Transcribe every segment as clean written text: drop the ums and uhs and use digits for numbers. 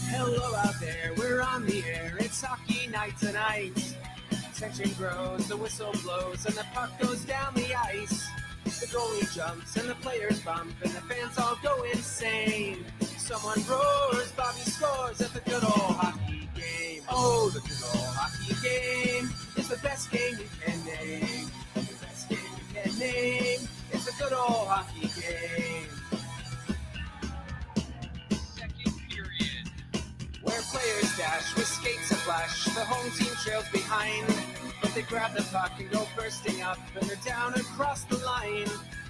Hello out there, we're on the air, it's hockey night tonight. Tension grows, the whistle blows, and the puck goes down the ice. The goalie jumps, and the players bump, and the fans all go insane. Someone roars, Bobby scores at the good old hockey game. Oh, the good old hockey game is the best game you can name. The best game you can name is the good old hockey game. Where players dash with skates aflash, the home team trails behind. But they grab the puck and go bursting up, and they're down across the line.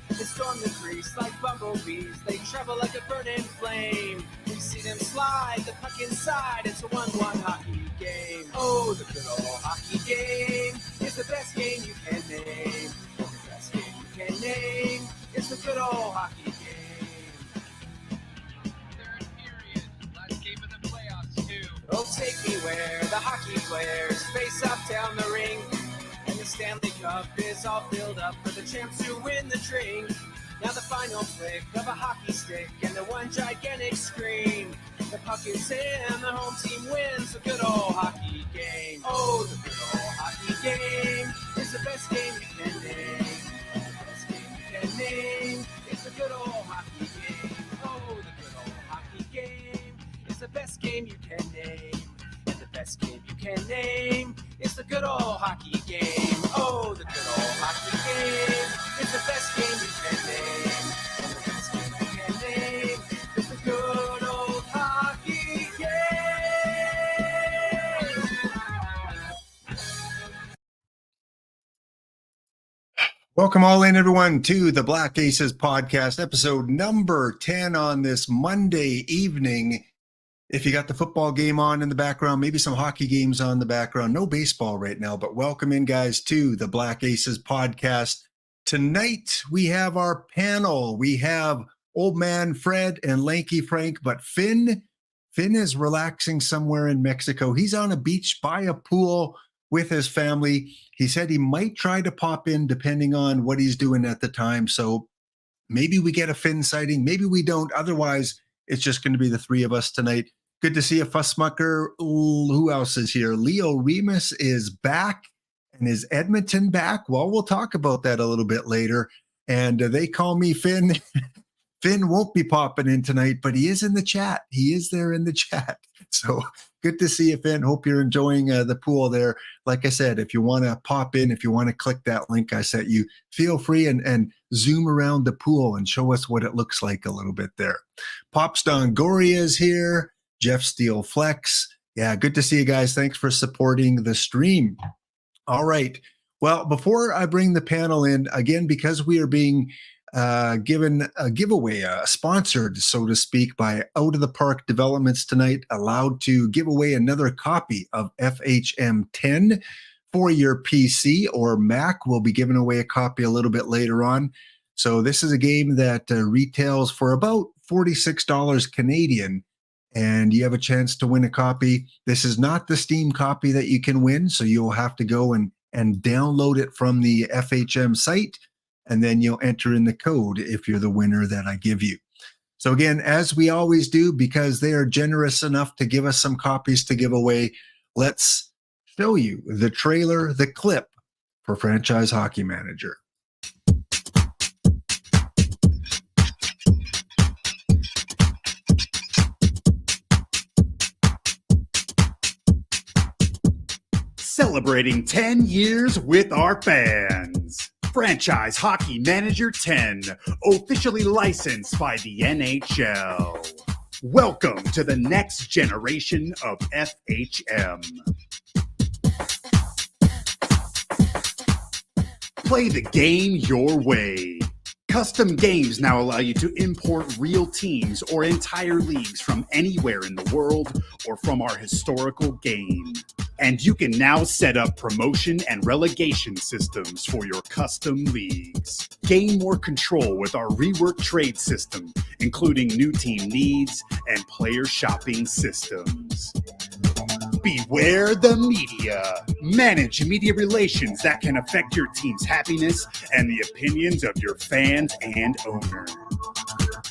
They storm the crease like bumblebees, they travel like a burning flame. We see them slide the puck inside, it's a 1-1 hockey game. Oh, the good old hockey game is the best game you can name. The best game you can name is the good old hockey game. Oh, take me where the hockey players face up down the ring, and the Stanley Cup is all filled up for the champs who win the drink. Now the final flick of a hockey stick and the one gigantic scream. The puck is in, the home team wins the good old hockey game. Oh, the good old hockey game is the best game you can name. The best game you can name is the good old hockey game. Oh, the good old hockey game is the best game you can name. And the best game you can name is the good old hockey game. Oh, the good old hockey game is the best game you can name. And the best game you can name is the good old hockey game. Welcome all in, everyone, to the Black Aces podcast, episode number 10 on this Monday evening. If you got the football game on in the background, maybe some hockey games on the background, no baseball right now, but welcome in, guys, to the Black Aces podcast. Tonight, we have our panel. We have Old Man Fred and Lanky Frank, but Finn is relaxing somewhere in Mexico. He's on a beach by a pool with his family. He said he might try to pop in depending on what he's doing at the time. So maybe we get a Finn sighting, maybe we don't. Otherwise, it's just going to be the three of us tonight. Good to see you, Fussmucker. Who else is here? Leo Remus is back. And is Edmonton back? Well, we'll talk about that a little bit later. And they call me Finn. Finn won't be popping in tonight, but he is in the chat. He is there in the chat. So good to see you, Finn. Hope you're enjoying the pool there. Like I said, if you want to pop in, if you want to click that link I sent you, feel free and zoom around the pool and show us what it looks like a little bit there. Pops Dongoria is here. Jeff Steele Flex. Yeah, good to see you guys. Thanks for supporting the stream. All right. Well, before I bring the panel in, again, because we are being given a giveaway, sponsored, so to speak, by Out of the Park Developments tonight, allowed to give away another copy of FHM 10 for your PC or Mac. We'll be giving away a copy a little bit later on. So this is a game that retails for about $46 Canadian, and you have a chance to win a copy. This is not the Steam copy that you can win, so you'll have to go and download it from the FHM site, and then you'll enter in the code if you're the winner that I give you. So again, as we always do, because they are generous enough to give us some copies to give away, let's show you the trailer, the clip for Franchise Hockey Manager. Celebrating 10 years with our fans. Franchise Hockey Manager 10, officially licensed by the NHL. Welcome to the next generation of FHM. Play the game your way. Custom games now allow you to import real teams or entire leagues from anywhere in the world or from our historical game. And you can now set up promotion and relegation systems for your custom leagues. Gain more control with our reworked trade system, including new team needs and player shopping systems. Beware the media. Manage media relations that can affect your team's happiness and the opinions of your fans and owners.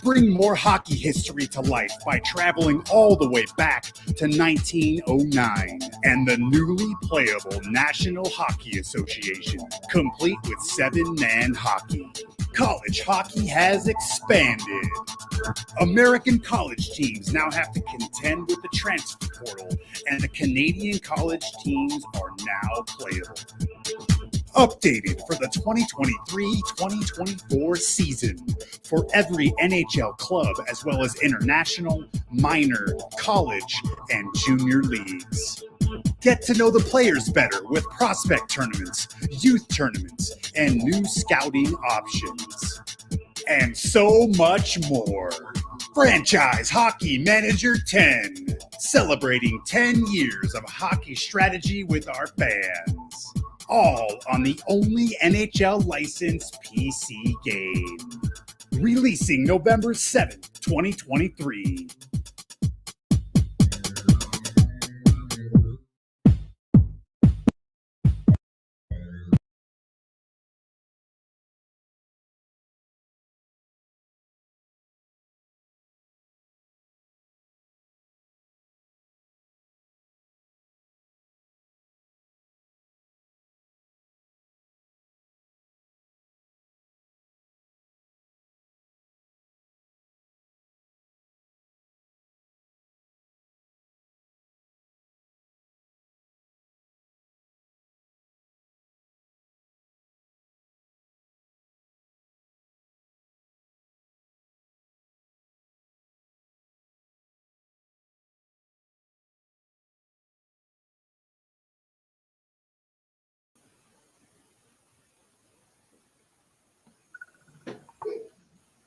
Bring more hockey history to life by traveling all the way back to 1909 and the newly playable National Hockey Association, complete with 7-man hockey. College hockey has expanded. American college teams now have to contend with the transfer portal, and the Canadian college teams are now playable. Updated for the 2023-2024 season for every NHL club, as well as international, minor, college, and junior leagues. Get to know the players better with prospect tournaments, youth tournaments, and new scouting options. And so much more. Franchise Hockey Manager 10, celebrating 10 years of hockey strategy with our fans. All on the only NHL licensed PC game. Releasing November 7th, 2023.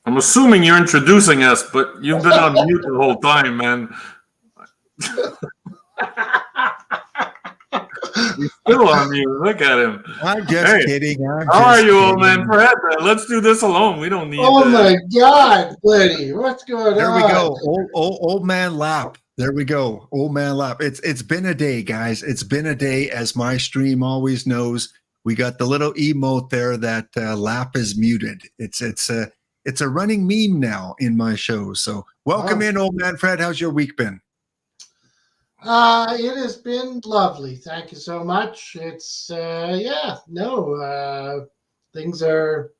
I'm assuming you're introducing us, but you've been on mute the whole time, man. He's still on mute. Look at him. I'm just kidding. How are you, old man Fred? Let's do this alone. We don't need. Oh my God, buddy, what's going There on? we go. Old man lap. There we go. Old man lap. It's been a day, guys. It's been a day, as my stream always knows. We got the little emote there that lap is muted. It's a running meme now in my show. So welcome in, old man Fred. How's your week been? It has been lovely. Thank you so much. It's things are,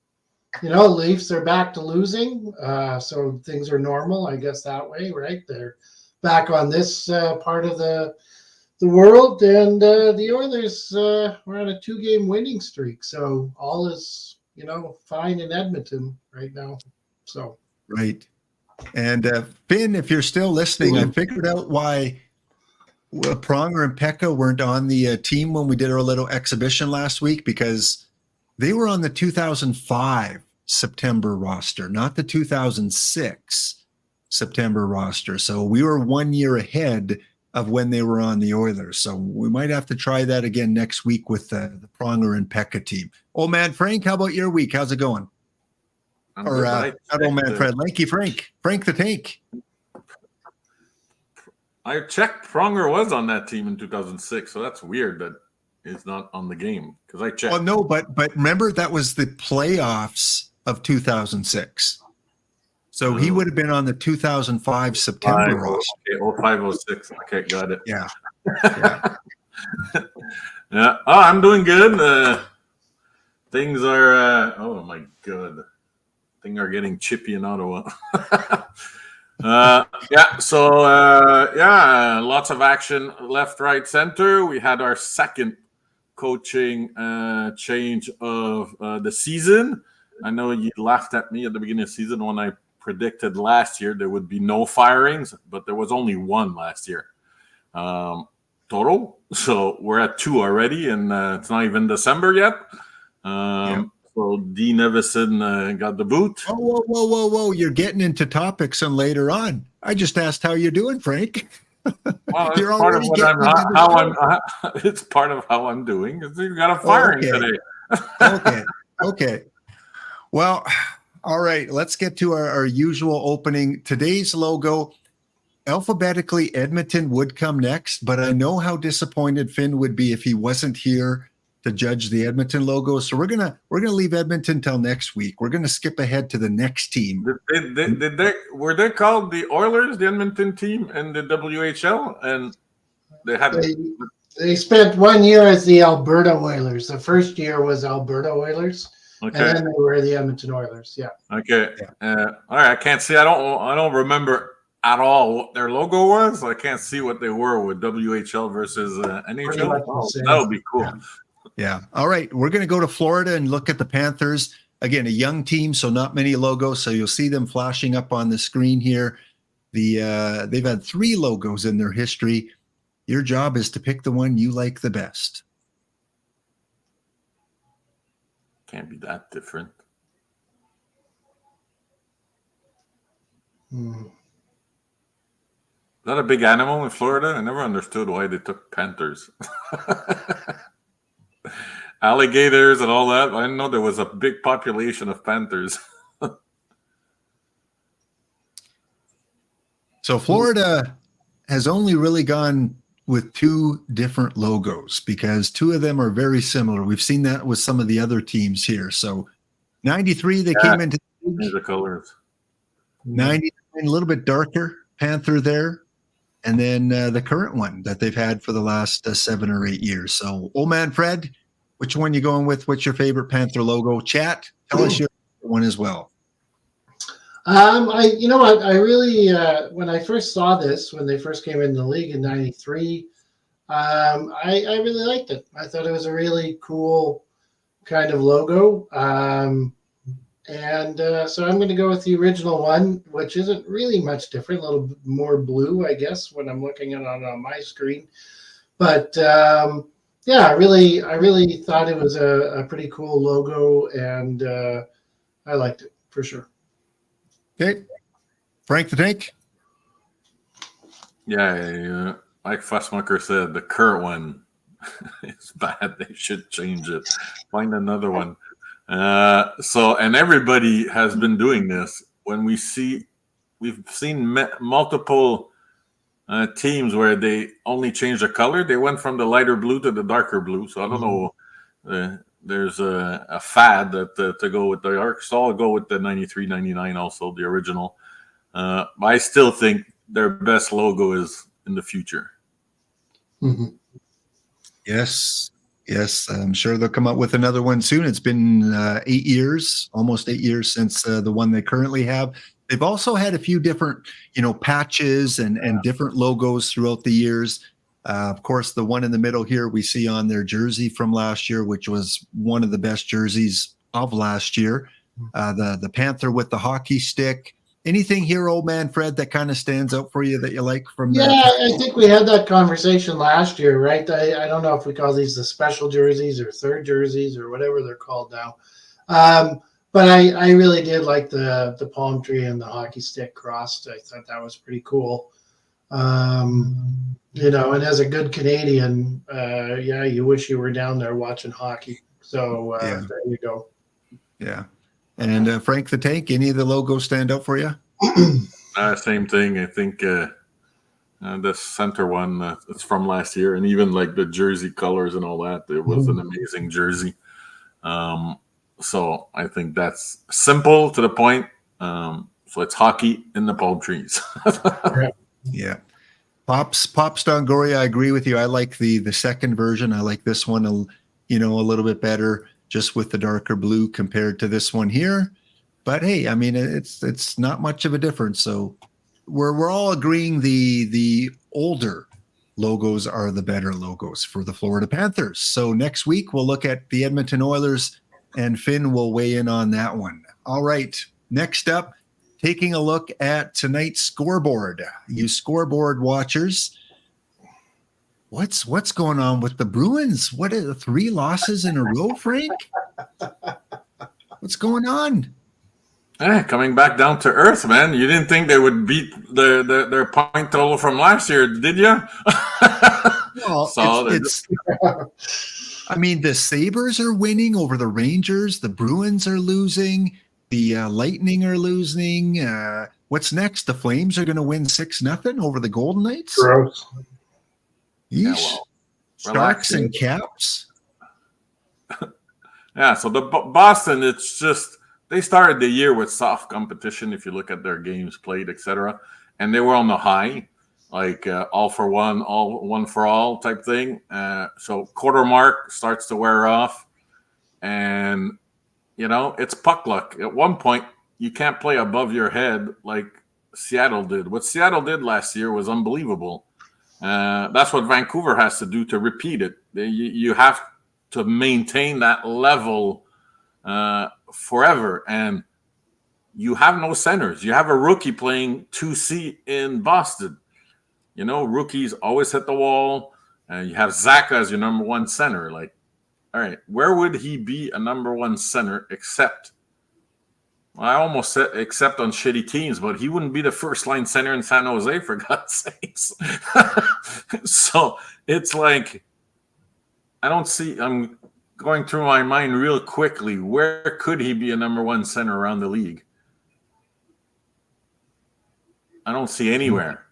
Leafs are back to losing. So things are normal, I guess, that way, right? They're back on this part of the world, and the Oilers were on a 2-game winning streak. So all is, fine in Edmonton right now. So right. And Finn, if you're still listening, I figured out why Pronger and Pekka weren't on the team when we did our little exhibition last week, because they were on the 2005 September roster, not the 2006 September roster. So we were 1 year ahead of when they were on the Oilers. So we might have to try that again next week with the Pronger and Pekka team. Old man Frank, how about your week? How's it going? Not old man Fred, Lanky Frank the Tank. I checked. Pronger was on that team in 2006, so that's weird that he's not on the game, because I checked. Well, no, but remember, that was the playoffs of 2006. So he would have been on the 2005 September roster. Okay, 0506. Okay, got it. Yeah. Yeah. Oh, I'm doing good. Things are. Oh my God. Things are getting chippy in Ottawa. Lots of action left, right, center. We had our second coaching change of the season. I know you laughed at me at the beginning of the season when I predicted last year there would be no firings, but there was only one last year total. So we're at 2 already, and it's not even December yet. So Dean Evison got the boot. Oh, whoa. You're getting into topics and later on. I just asked how you're doing, Frank. Well, it's part of how I'm doing. You got a firing today. Okay. Well, all right. Let's get to our usual opening. Today's logo, alphabetically, Edmonton would come next, but I know how disappointed Finn would be if he wasn't here to judge the Edmonton logo. So we're gonna leave Edmonton till next week. We're gonna skip ahead to the next team. Were they called the Oilers, the Edmonton team, in the WHL? And they had They spent 1 year as the Alberta Oilers. The first year was Alberta Oilers, and then they were the Edmonton Oilers. Yeah. Okay. All right. I can't see. I don't remember at all what their logo was. I can't see what they were with WHL versus NHL. That would be cool. Yeah. All right. We're going to go to Florida and look at the Panthers. Again, a young team, so not many logos. So you'll see them flashing up on the screen here. They've had 3 logos in their history. Your job is to pick the one you like the best. Can't be that different. Hmm. Is that a big animal in Florida? I never understood why they took panthers. Alligators and all that. I didn't know there was a big population of panthers. So Florida has only really gone with 2 different logos because 2 of them are very similar. We've seen that with some of the other teams here. So 93, they came into the colors. 99, a little bit darker Panther there. And then the current one that they've had for the last 7 or 8 years. So, old man Fred, which one you going with? What's your favorite Panther logo? Chat, tell us your one as well. You know what? I really, when I first saw this, when they first came in the league in '93, I really liked it. I thought it was a really cool kind of logo. So I'm going to go with the original one, which isn't really much different, a little bit more blue, I guess, when I'm looking at it on my screen. But yeah, I really thought it was a pretty cool logo, and I liked it for sure. Okay. Frank the Tank? Yeah, like Fussmucker said, the current one is bad. They should change it. Find another one. And everybody has been doing this. When we've seen multiple teams where they only changed the color. They went from the lighter blue to the darker blue. So I don't know. There's a fad that to go with the dark. So I'll go with the 93, 99 also, the original. But I still think their best logo is in the future. Mm-hmm. Yes, I'm sure they'll come up with another one soon. It's been 8 years, almost 8 years since the one they currently have. They've also had a few different, patches and different logos throughout the years. Of course, the one in the middle here we see on their jersey from last year, which was one of the best jerseys of last year. The Panther with the hockey stick. Anything here, old man Fred, that kind of stands out for you that you like from Yeah, I think we had that conversation last year, right? I don't know if we call these the special jerseys or third jerseys or whatever they're called now. But I really did like the palm tree and the hockey stick crossed. I thought that was pretty cool. And as a good Canadian, you wish you were down there watching hockey. So there you go. Yeah. And Frank the Tank, any of the logos stand out for you? Same thing. I think the center one, it's from last year, and even like the jersey colors and all that, it was an amazing jersey. So I think that's simple to the point. So it's hockey in the palm trees. Yeah. Pops Dongoria, I agree with you. I like the second version. I like this one, a little bit better, just with the darker blue compared to this one here. But hey, I mean, it's not much of a difference. So we're all agreeing the older logos are the better logos for the Florida Panthers. So next week we'll look at the Edmonton Oilers, and Finn will weigh in on that one. All right. Next up, taking a look at tonight's scoreboard. You scoreboard watchers, what's going on with the Bruins? What are the 3 losses in a row, Frank? What's going on? Coming back down to earth, man. You didn't think they would beat their point total from last year, did you? Well, I mean, the Sabres are winning over the Rangers. The Bruins are losing. The Lightning are losing. What's next? The Flames are going to win 6-0 over the Golden Knights? Gross. Yeesh. Starks and Caps. Yeah, so the Boston, it's just they started the year with soft competition. If you look at their games played, etc., and they were on the high, like all for one, all one for all type thing. So quarter mark starts to wear off, and it's puck luck. At one point, you can't play above your head like Seattle did. What Seattle did last year was unbelievable. That's what Vancouver has to do to repeat it. You have to maintain that level forever. And you have no centers. You have a rookie playing 2C in Boston. Rookies always hit the wall. You have Zaka as your number one center. Like, all right, where would he be a number one center except, well, I almost said except on shitty teams, but he wouldn't be the first line center in San Jose, for God's sakes. So it's like, I'm going through my mind real quickly. Where could he be a number one center around the league? I don't see anywhere.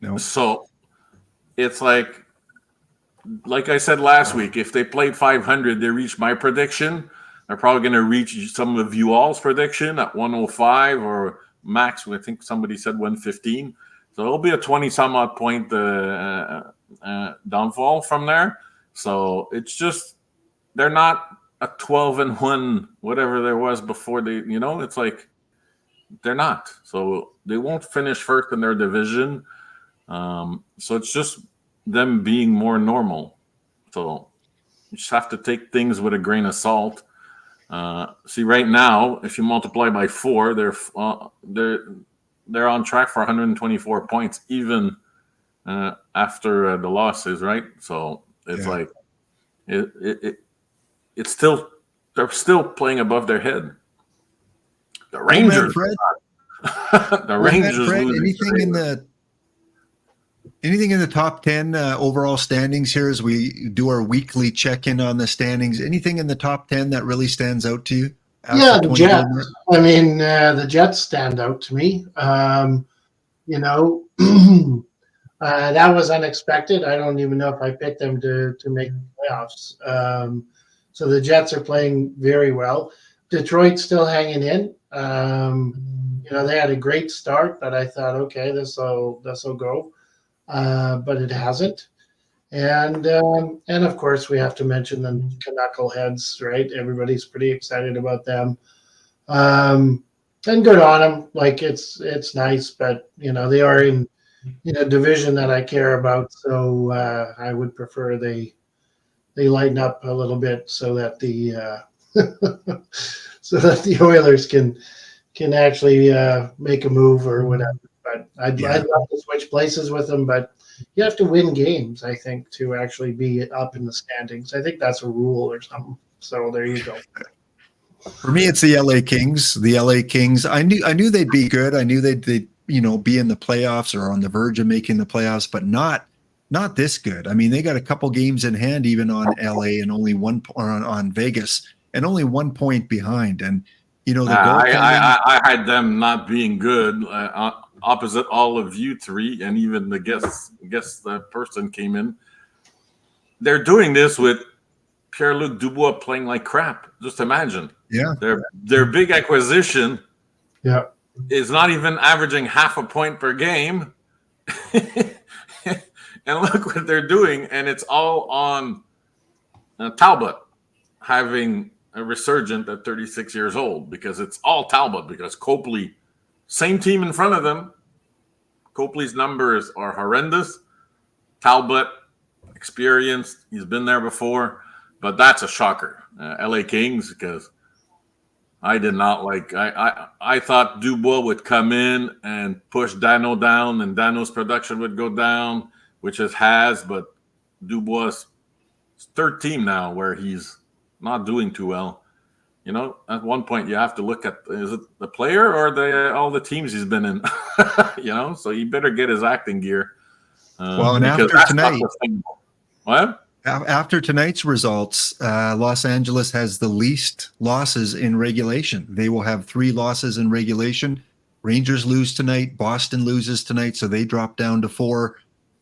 No. So it's like I said last week, if they played 500, they reached my prediction. They're probably going to reach some of you all's prediction at 105 or max. I think somebody said 115. So it'll be a 20-some-odd point downfall from there. So it's just they're not a 12-1 whatever there was before they. It's like they're not. So they won't finish first in their division. So it's just them being more normal. So you just have to take things with a grain of salt. See, right now, if you multiply by 4, they're on track for 124 points, even after the losses, right? So it's like it's still they're still playing above their head. The Rangers, Rangers. Fred, anything in the top 10 overall standings here as we do our weekly check-in on the standings? Anything in the top 10 that really stands out to you? Yeah, the Jets. I mean, the Jets stand out to me. That was unexpected. I don't even know if I picked them to make the playoffs. So the Jets are playing very well. Detroit's still hanging in. They had a great start, but I thought, okay, this will go. But it hasn't. And of course, we have to mention the Knuckleheads, right? Everybody's pretty excited about them. And good on them. Like, it's nice, but, they are in division that I care about. So I would prefer they lighten up a little bit so that the Oilers can actually make a move or whatever. But I'd love to switch places with them, but you have to win games, I think, to actually be up in the standings. I think that's a rule or something. So there you go. For me, it's the LA Kings. The LA Kings. I knew they'd be good. I knew they'd be in the playoffs or on the verge of making the playoffs, but not this good. I mean, they got a couple games in hand, even on LA, and only one on Vegas, and only 1 point behind. And the goaltending. I had them not being good. Opposite all of you three, and even the guest person came in. They're doing this with Pierre-Luc Dubois playing like crap. Just imagine. Yeah. Their big acquisition is not even averaging half a point per game. And look what they're doing, and it's all on Talbot having a resurgent at 36 years old, because it's all Talbot, because Copley, same team in front of them. Copley's numbers are horrendous. Talbot, experienced. He's been there before. But that's a shocker. LA Kings, because I did not like – I thought Dubois would come in and push Dano down, and Dano's production would go down, which it has. But Dubois' third team now where he's not doing too well. At one point you have to look at, is it the player or all the teams he's been in? So he better get his acting gear. And after tonight, what? After tonight's results, Los Angeles has the least losses in regulation. They will have 3 losses in regulation. Rangers lose tonight. Boston loses tonight, so they drop down to 4.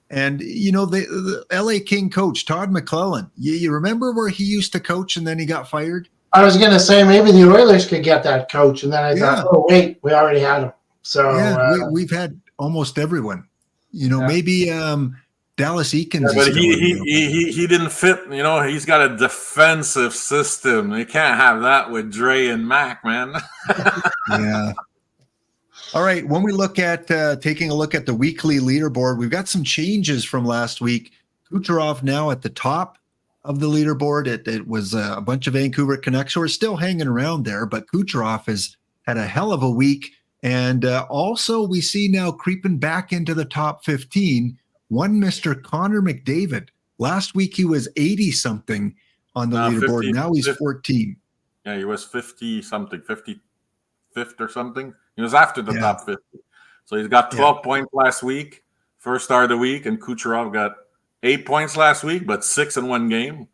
And, the LA King coach, Todd McClellan, you remember where he used to coach and then he got fired? I was going to say maybe the Oilers could get that coach. And then I Yeah. thought, oh, wait, we already had him. So we've had almost everyone. Maybe Dallas Eakins. But he didn't fit. He's got a defensive system. You can't have that with Dre and Mac, man. Yeah. All right. When we look at taking a look at the weekly leaderboard, we've got some changes from last week. Kucherov now at the top of the leaderboard. It was a bunch of Vancouver Canucks who are still hanging around there, but Kucherov has had a hell of a week. And also we see now creeping back into the top 15, one Mr. Connor McDavid. Last week he was 80-something on the leaderboard. 50, now he's 50. 14. Yeah, he was 50-something, 55th or something. He was after the top 50. So he's got 12 points last week, first start of the week, and Kucherov got 8 points last week, but 6 in one game.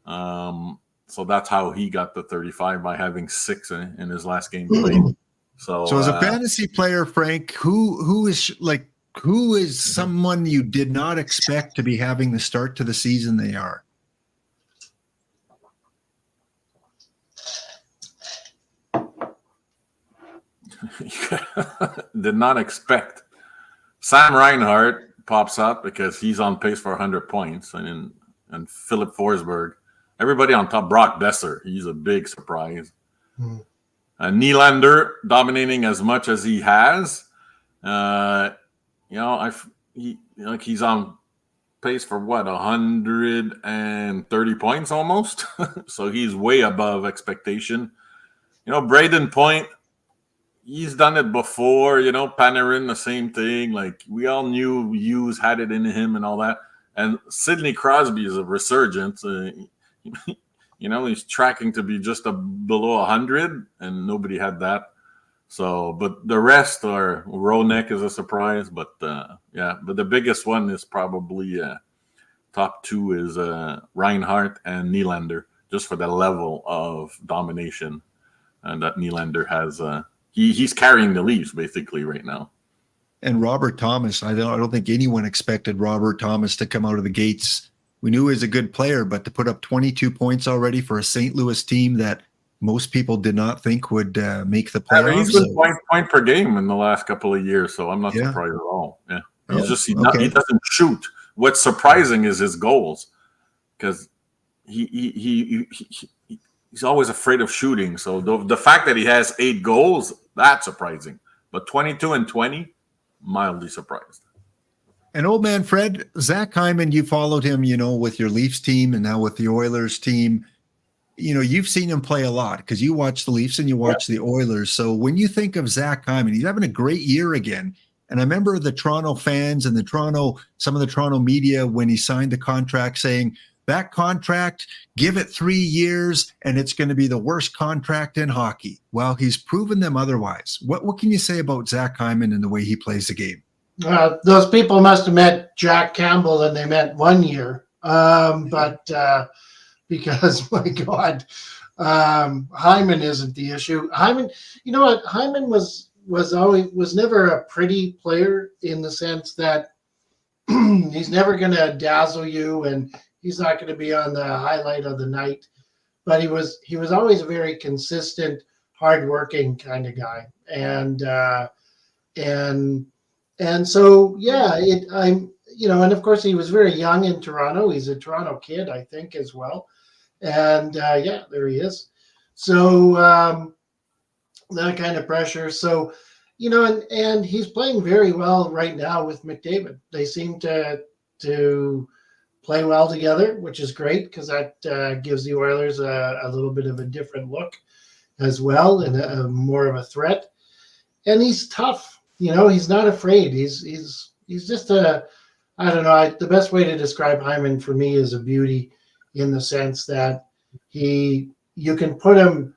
So that's how he got the 35, by having 6 in his last game played. So as a fantasy player, Frank, who is someone you did not expect to be having the start to the season they are? Did not expect. Sam Reinhart pops up because he's on pace for 100 points, and Philip Forsberg. Everybody on top. Brock Besser, he's a big surprise. Nylander dominating as much as he has. He's on pace for 130 points almost. So he's way above expectation. Braden Point, he's done it before. Panarin, the same thing. Like, we all knew Hughes had it in him and all that. And Sidney Crosby is a resurgence. He's tracking to be just below 100, and nobody had that. So, but the rest are, Ronek is a surprise, but but the biggest one is probably top 2 is Reinhart and Nylander, just for the level of domination and that Nylander has. He's carrying the Leafs basically right now. And Robert Thomas, I don't think anyone expected Robert Thomas to come out of the gates. We knew he was a good player, but to put up 22 points already for a St. Louis team that most people did not think would make the playoffs. He's been point per game in the last couple of years, so I'm not surprised at all. Yeah, he doesn't shoot. What's surprising is his goals, because he's always afraid of shooting. So the fact that he has 8 goals, that's surprising. But 22 and 20, mildly surprised. And old man Fred, Zach Hyman, you followed him, with your Leafs team and now with the Oilers team. You've seen him play a lot because you watch the Leafs and you watch the Oilers. So when you think of Zach Hyman, he's having a great year again. And I remember the Toronto fans and some of the Toronto media, when he signed the contract, saying that contract, give it 3 years and it's going to be the worst contract in hockey. Well, he's proven them otherwise. What can you say about Zach Hyman and the way he plays the game? Those people must have meant Jack Campbell and they meant 1 year. Because my God, Hyman isn't the issue. Hyman, you know what? Hyman was never a pretty player, in the sense that he's never going to dazzle you, and he's not going to be on the highlight of the night. But he was always a very consistent, hardworking kind of guy, and so and of course he was very young in Toronto. He's a Toronto kid, I think, as well. And there he is. So that kind of pressure. So, and he's playing very well right now with McDavid. They seem to play well together, which is great, because that gives the Oilers a little bit of a different look as well, and a more of a threat. And he's tough. He's not afraid. He's just I don't know. The best way to describe Hyman for me is a beauty, in the sense that you can put him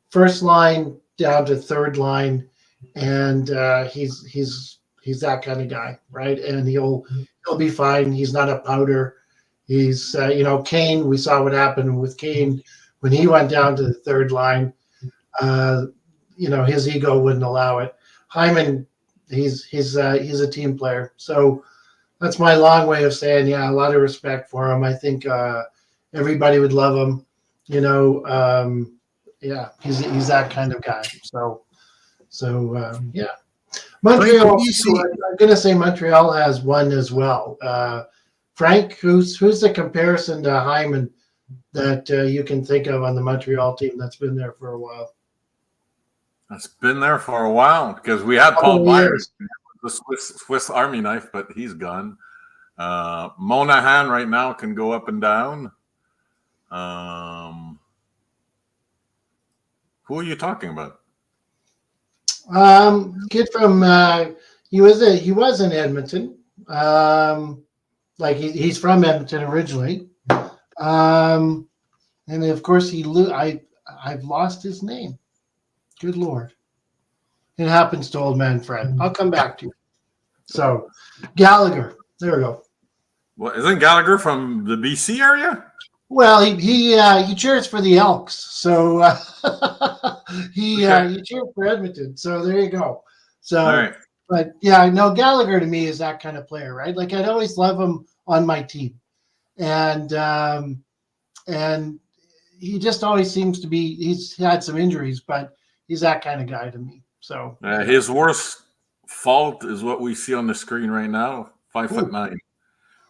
first line down to third line, and he's that kind of guy, right? And he'll be fine. He's not a powder. He's Kane. We saw what happened with Kane when he went down to the third line. His ego wouldn't allow it. Hyman, he's a team player. So that's my long way of saying, yeah, a lot of respect for him. I think everybody would love him. Yeah, he's that kind of guy. Yeah. Montreal. I'm going to say Montreal has one as well. Frank, who's the comparison to Hyman that you can think of on the Montreal team that's been there for a while? It's been there for a while because we had Paul Myers, the Swiss Army knife, but he's gone. Monahan right now can go up and down. Who are you talking about? Kid from he was in Edmonton. Like he's from Edmonton originally. And of course I've lost his name. Good Lord. It happens to old man Fred. I'll come back to you. So Gallagher. There we go. Well, isn't Gallagher from the BC area? Well, he cheers for the Elks, so he cheers for Edmonton. So there you go. So, right. But yeah, no, Gallagher to me is that kind of player, right? Like I'd always love him on my team, and he just always seems to be. He's had some injuries, but he's that kind of guy to me. So his worst fault is what we see on the screen right now: 5'9".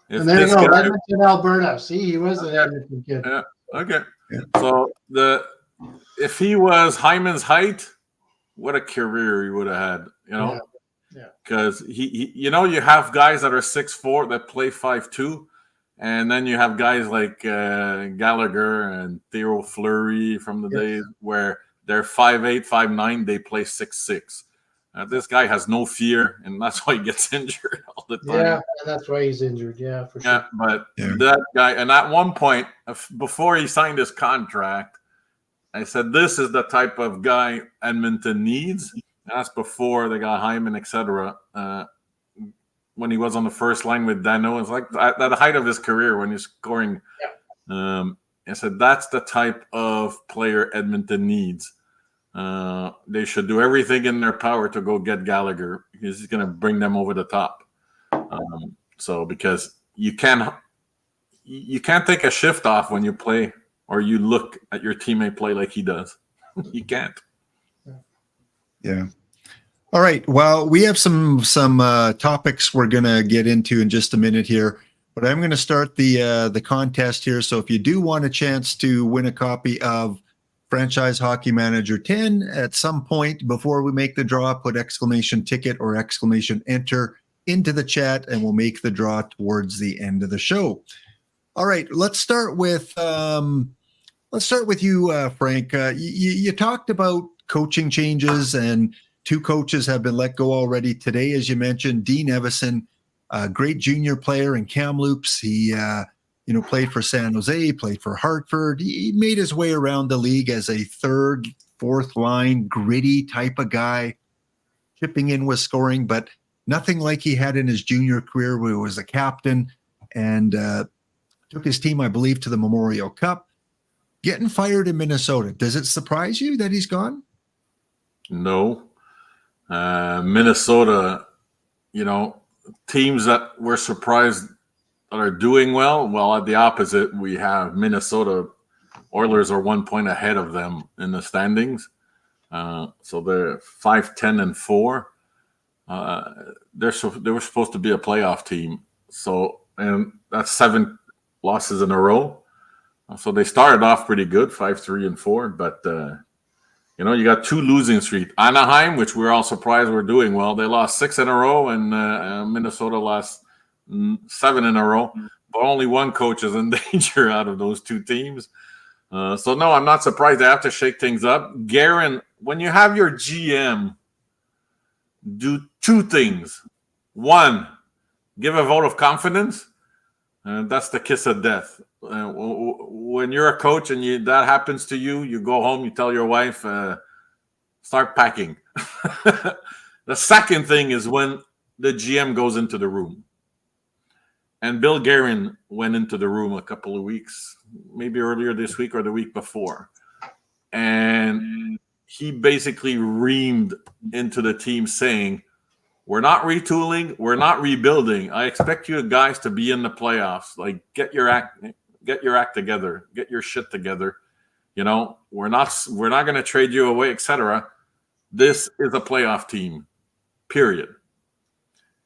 And there you go, Edmonton, Alberta. See, he was an Edmonton kid. Yeah. Okay. Yeah. So if he was Hyman's height, what a career he would have had. Yeah. Because he you have guys that are 6'4" that play 5'2", and then you have guys like Gallagher and Theo Fleury from the days where they're 5'8", 5'9", they play 6'6". This guy has no fear, and that's why he gets injured all the time. Yeah, and that's why he's injured. Yeah, for sure. Yeah, but that guy, and at one point, before he signed his contract, I said, this is the type of guy Edmonton needs. That's before they got Hyman, etc. When he was on the first line with Dano, it's like at the height of his career when he's scoring. Yeah. I said, that's the type of player Edmonton needs. They should do everything in their power to go get Gallagher because he's going to bring them over the top. Because you can't take a shift off when you play or you look at your teammate play like he does. You can't. Yeah. All right. Well, we have some topics we're going to get into in just a minute here, but I'm going to start the contest here. So if you do want a chance to win a copy of Franchise Hockey Manager 10 at some point before we make the draw, put exclamation ticket or exclamation enter into the chat and we'll make the draw towards the end of the show. All right, let's start with you, Frank. You talked about coaching changes and 2 coaches have been let go already today, as you mentioned. Dean Evison, a great junior player in Kamloops. He played for San Jose, played for Hartford. He made his way around the league as a 3rd, 4th line, gritty type of guy, chipping in with scoring, but nothing like he had in his junior career where he was a captain and took his team, I believe, to the Memorial Cup. Getting fired in Minnesota, does it surprise you that he's gone? No. Minnesota, teams that were surprised are doing well. At the opposite, we have Minnesota Oilers are 1 point ahead of them in the standings. So they're 5-10-4. They were supposed to be a playoff team. And that's 7 losses in a row. So they started off pretty good, 5-3-4. But you got 2 losing streak. Anaheim, which we're all surprised we're doing well, they lost 6 in a row, and Minnesota lost 7 in a row, but only 1 coach is in danger out of those 2 teams. So no, I'm not surprised they have to shake things up. Guerin, when you have your GM do 2 things. 1, give a vote of confidence. That's the kiss of death. When you're a coach and that happens to you, you go home, you tell your wife, start packing. The second thing is when the GM goes into the room. And Bill Guerin went into the room a couple of weeks, maybe earlier this week or the week before. And he basically reamed into the team saying, we're not retooling, we're not rebuilding. I expect you guys to be in the playoffs. Like, get your act together, get your shit together. You know, we're not going to trade you away, etc. This is a playoff team. Period.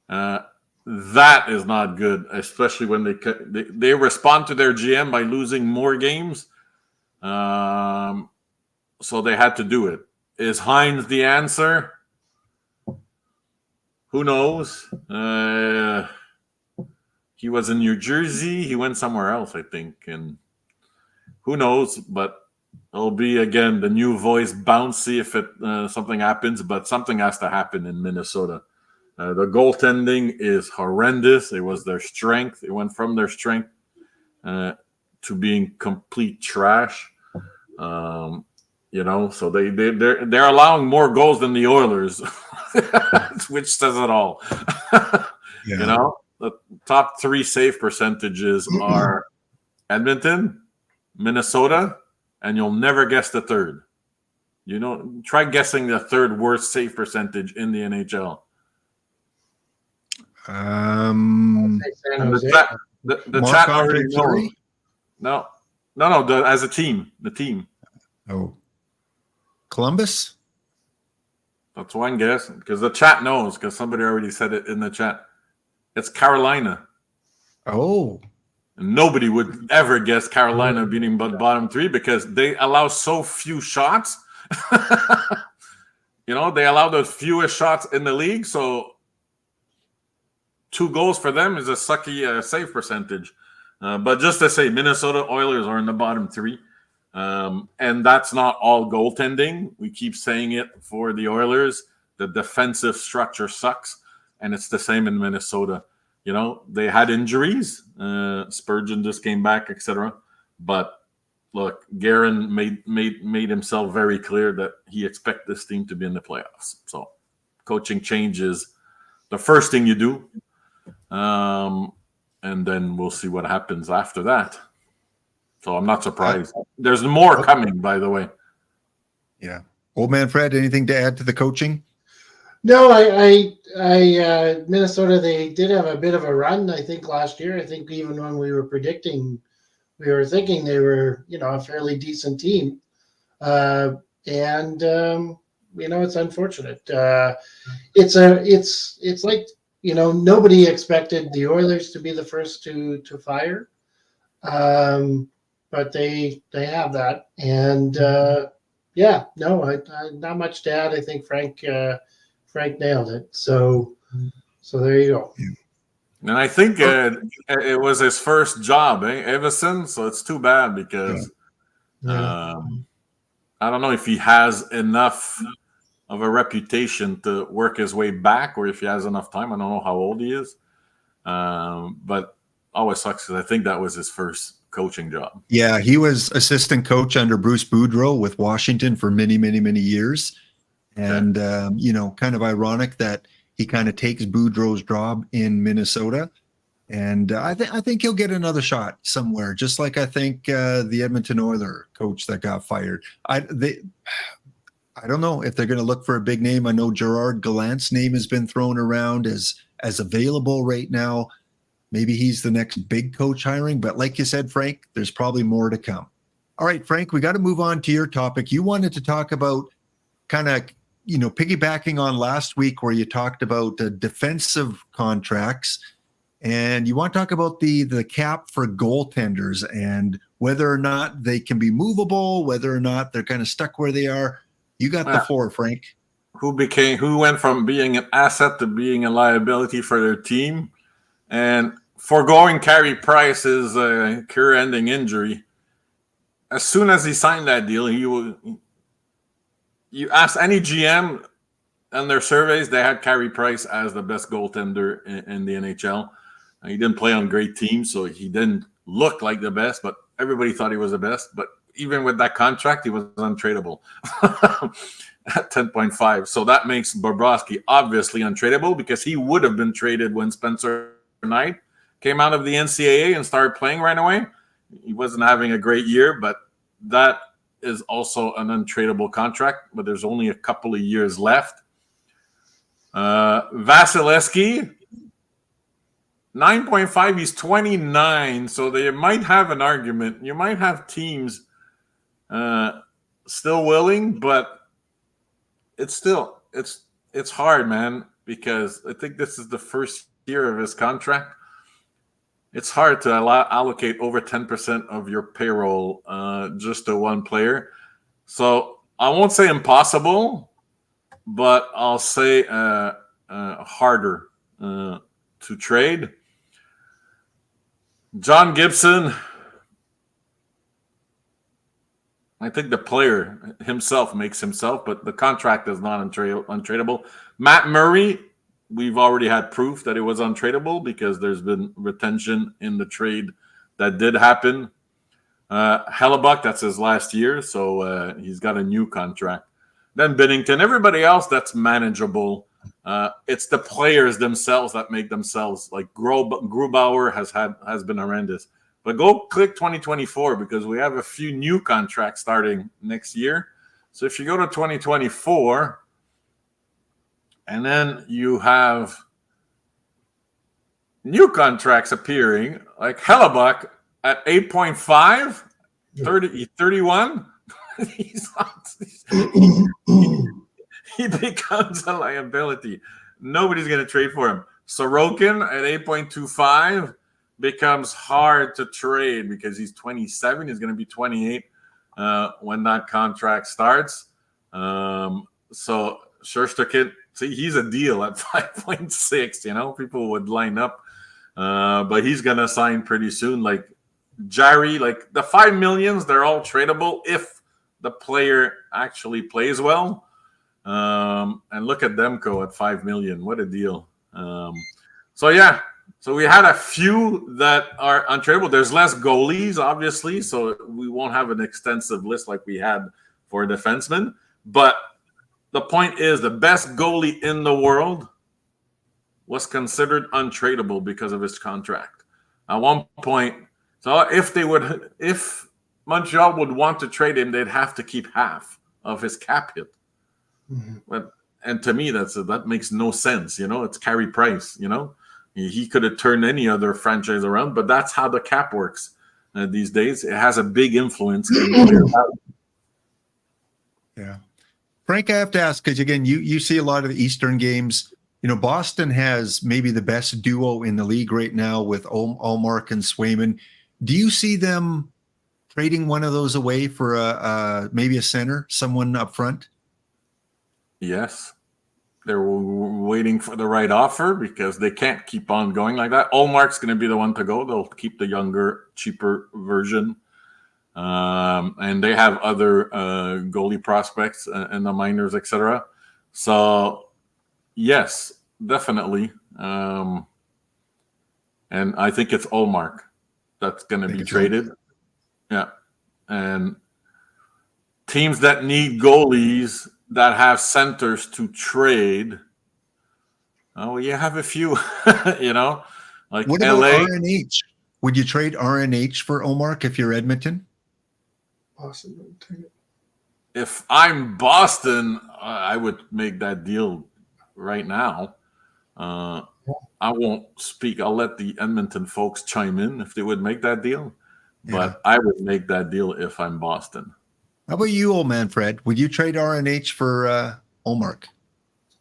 That is not good, especially when they respond to their GM by losing more games. So they had to do it. Is Hines the answer? Who knows? He was in New Jersey. He went somewhere else, I think. And who knows? But it'll be, again, the new voice bouncy if something happens. But something has to happen in Minnesota. The goaltending is horrendous. It was their strength. It went from their strength to being complete trash. You know, so they're allowing more goals than the Oilers, which says it all. You know, the top 3 save percentages are Edmonton, Minnesota, and you'll never guess the third. You know, try guessing the third worst save percentage in the NHL. The chat already knows. No. As a team, the team. Oh, Columbus. That's one guess because the chat knows because somebody already said it in the chat. It's Carolina. Oh, and nobody would ever guess Carolina beating bottom 3 because they allow so few shots. You know, they allow the fewest shots in the league, so 2 goals for them is a sucky save percentage. But just to say, Minnesota Oilers are in the bottom 3. And that's not all goaltending. We keep saying it for the Oilers. The defensive structure sucks. And it's the same in Minnesota. You know, they had injuries. Spurgeon just came back, etc. But look, Guerin made himself very clear that he expects this team to be in the playoffs. So coaching change is the first thing you do. And then we'll see what happens after that. So I'm not surprised. There's more coming, by the way. Yeah. Old man Fred, anything to add to the coaching? No, I Minnesota, they did have a bit of a run, I think, last year. I think even when we were predicting, we were thinking they were, you know, a fairly decent team. You know, it's unfortunate. It's like, you know, nobody expected the Oilers to be the first to fire. But they have that. And yeah, no, I not much to add. I think Frank nailed it. So there you go. And I think it was his first job, Everson. So it's too bad because I don't know if he has enough of a reputation to work his way back, or if he has enough time. I don't know how old he is, but always sucks because I think that was his first coaching job. Yeah, he was assistant coach under Bruce Boudreau with Washington for many, many, many years. And, you know, kind of ironic that he kind of takes Boudreau's job in Minnesota. And I think he'll get another shot somewhere, just like I think the Edmonton Oilers coach that got fired. I don't know if they're going to look for a big name. I know Gerard Gallant's name has been thrown around as available right now. Maybe he's the next big coach hiring. But like you said, Frank, there's probably more to come. All right, Frank, we got to move on to your topic. You wanted to talk about kind of, you know, piggybacking on last week where you talked about defensive contracts. And you want to talk about the cap for goaltenders and whether or not they can be movable, whether or not they're kind of stuck where they are. You got the floor, Frank. Who went from being an asset to being a liability for their team, and foregoing Carey Price's career-ending injury. As soon as he signed that deal, you ask any GM and their surveys, they had Carey Price as the best goaltender in the NHL. He didn't play on great teams, so he didn't look like the best, but everybody thought he was the best. But even with that contract, he was untradeable at 10.5. So that makes Bobrovsky obviously untradeable because he would have been traded when Spencer Knight came out of the NCAA and started playing right away. He wasn't having a great year, but that is also an untradeable contract, but there's only a couple of years left. Vasilevsky, 9.5. He's 29, so they might have an argument. You might have teams still willing, but it's hard, man, because I think this is the first year of his contract. It's hard to allocate over 10% of your payroll just to one player. So I won't say impossible, but I'll say harder to trade. John Gibson, I think the player himself makes himself, but the contract is not untradeable. Matt Murray, we've already had proof that it was untradeable because there's been retention in the trade that did happen. Hellebuck, that's his last year, so he's got a new contract. Then Binnington, everybody else that's manageable. It's the players themselves that make themselves, like Grubauer has been horrendous. But go click 2024 because we have a few new contracts starting next year. So if you go to 2024, and then you have new contracts appearing, like Hellebuck at 8.5, 31. He becomes a liability. Nobody's going to trade for him. Sorokin at 8.25 becomes hard to trade because he's 27. He's going to be 28 when that contract starts. So Sherstukit, see, he's a deal at 5.6. People would line up, but he's going to sign pretty soon. Like Jarry, like the $5 million, they're all tradable if the player actually plays well. And look at Demko at $5 million. What a deal. So we had a few that are untradeable. There's less goalies, obviously, so we won't have an extensive list like we had for defensemen. But the point is, the best goalie in the world was considered untradeable because of his contract. At one point, so if Montreal would want to trade him, they'd have to keep half of his cap hit. Mm-hmm. And to me, that makes no sense. It's Carey Price. He could have turned any other franchise around, but that's how the cap works these days. It has a big influence. Yeah. Frank, I have to ask, because again, you see a lot of the Eastern games. Boston has maybe the best duo in the league right now with Ullmark and Swayman. Do you see them trading one of those away for maybe a center, someone up front? Yes. They're waiting for the right offer because they can't keep on going like that. Ullmark's going to be the one to go. They'll keep the younger, cheaper version. And they have other goalie prospects in the minors, etc. So, yes, definitely. And I think it's Ullmark that's going to be traded. Yeah. And teams that need goalies that have centers to trade. Oh, you have a few, like what LA. About RNH? Would you trade RNH for Ullmark if you're Edmonton? Awesome. If I'm Boston, I would make that deal right now. I won't speak. I'll let the Edmonton folks chime in if they would make that deal. But I would make that deal if I'm Boston. How about you, old man Fred? Would you trade RNH for Ullmark?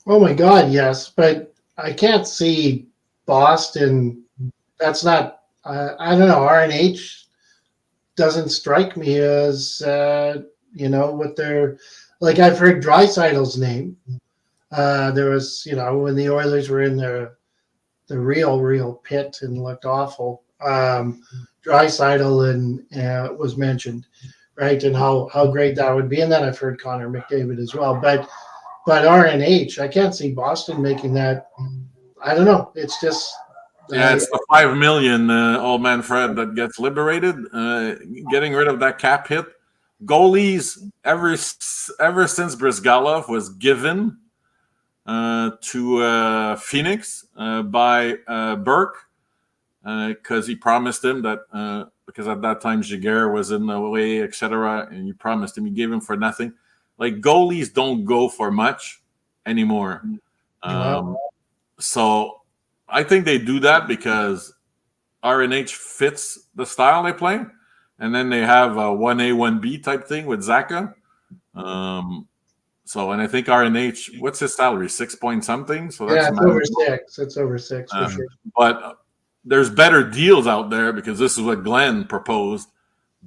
Oh my God, yes, but I can't see Boston. That's not. I don't know. RNH doesn't strike me as what they're like. I've heard Draisaitl's name. There was when the Oilers were in the real pit and looked awful. Draisaitl and was mentioned. Right, and how great that would be, and then I've heard Connor McDavid as well. But RNH, I can't see Boston making that. I don't know. It's just it's the $5 million, old man Fred, that gets liberated. Getting rid of that cap hit. Goalies ever since Brizgalov was given to Phoenix by Burke because he promised him that. Because at that time, Giguère was in the way, etc., and you promised him, you gave him for nothing. Like, goalies don't go for much anymore. Wow. So I think they do that because RNH fits the style they play. And then they have a 1A, 1B type thing with Zaka. And I think RNH, what's his salary? 6 point something. So that's It's over 6. It's over 6 for sure. But there's better deals out there because this is what Glenn proposed.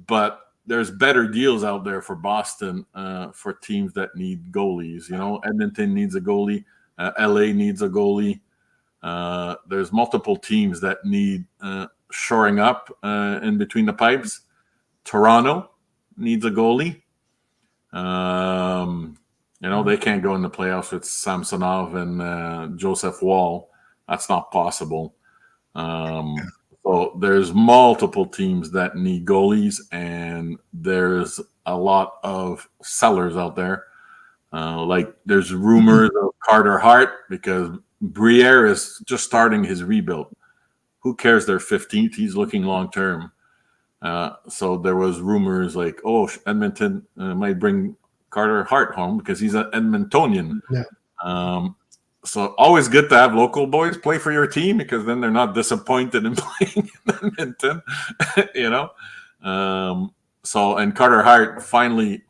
But there's better deals out there for Boston for teams that need goalies. Edmonton needs a goalie. LA needs a goalie. There's multiple teams that need shoring up in between the pipes. Toronto needs a goalie. They can't go in the playoffs with Samsonov and Joseph Wall. That's not possible. So there's multiple teams that need goalies, and there's a lot of sellers out there. Like there's rumors of Carter Hart because Briere is just starting his rebuild. Who cares? They're 15th. He's looking long term. So there was rumors like, Edmonton might bring Carter Hart home because he's an Edmontonian. Yeah. So always good to have local boys play for your team because then they're not disappointed in playing in Edmonton, and Carter Hart finally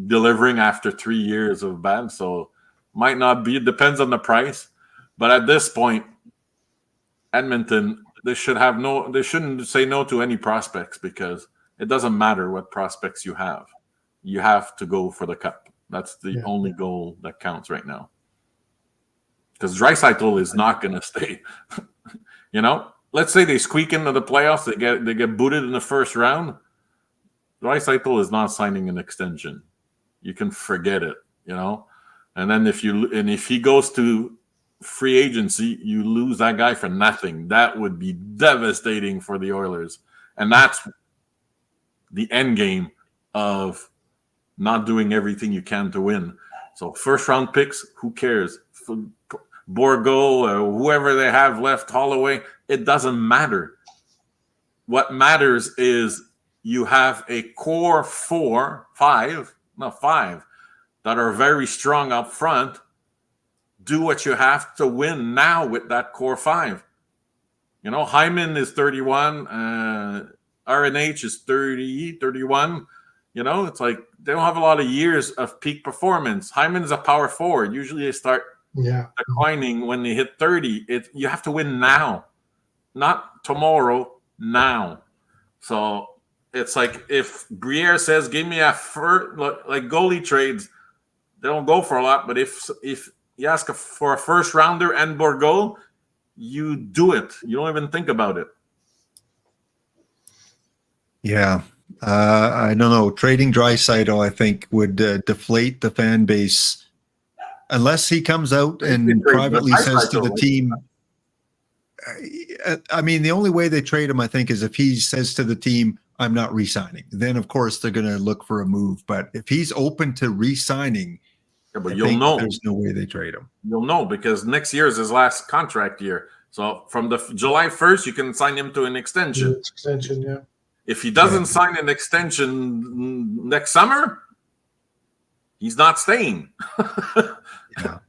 delivering after 3 years of bad. So might not be. It depends on the price, but at this point, Edmonton they shouldn't say no to any prospects because it doesn't matter what prospects you have. You have to go for the cup. That's the only goal that counts right now. Because Draisaitl is not going to stay. Let's say they squeak into the playoffs, they get booted in the first round. Draisaitl is not signing an extension. You can forget it. And then if he goes to free agency, you lose that guy for nothing. That would be devastating for the Oilers, and that's the end game of not doing everything you can to win. So first round picks, who cares? Borgo or whoever they have left, Holloway, it doesn't matter. What matters is you have a core five that are very strong up front. Do what you have to win now with that core five. Hyman is 31, RNH is 30, 31. It's like they don't have a lot of years of peak performance. Hyman is a power forward. Usually they start declining when they hit 30. You have to win now, not tomorrow, now. So it's like if Briere says, give me a like goalie trades, they don't go for a lot. But if you ask for a first rounder and Borgo, you do it. You don't even think about it. Yeah. I don't know. Trading Draisaitl, I think, would deflate the fan base unless he comes out and privately says to the team. I mean, the only way they trade him, I think, is if he says to the team, I'm not re-signing. Then, of course, they're going to look for a move. But if he's open to re-signing, but you'll know there's no way they trade him. You'll know because next year is his last contract year. So from the July 1st, you can sign him to an extension. Yeah. If he doesn't sign an extension next summer, he's not staying.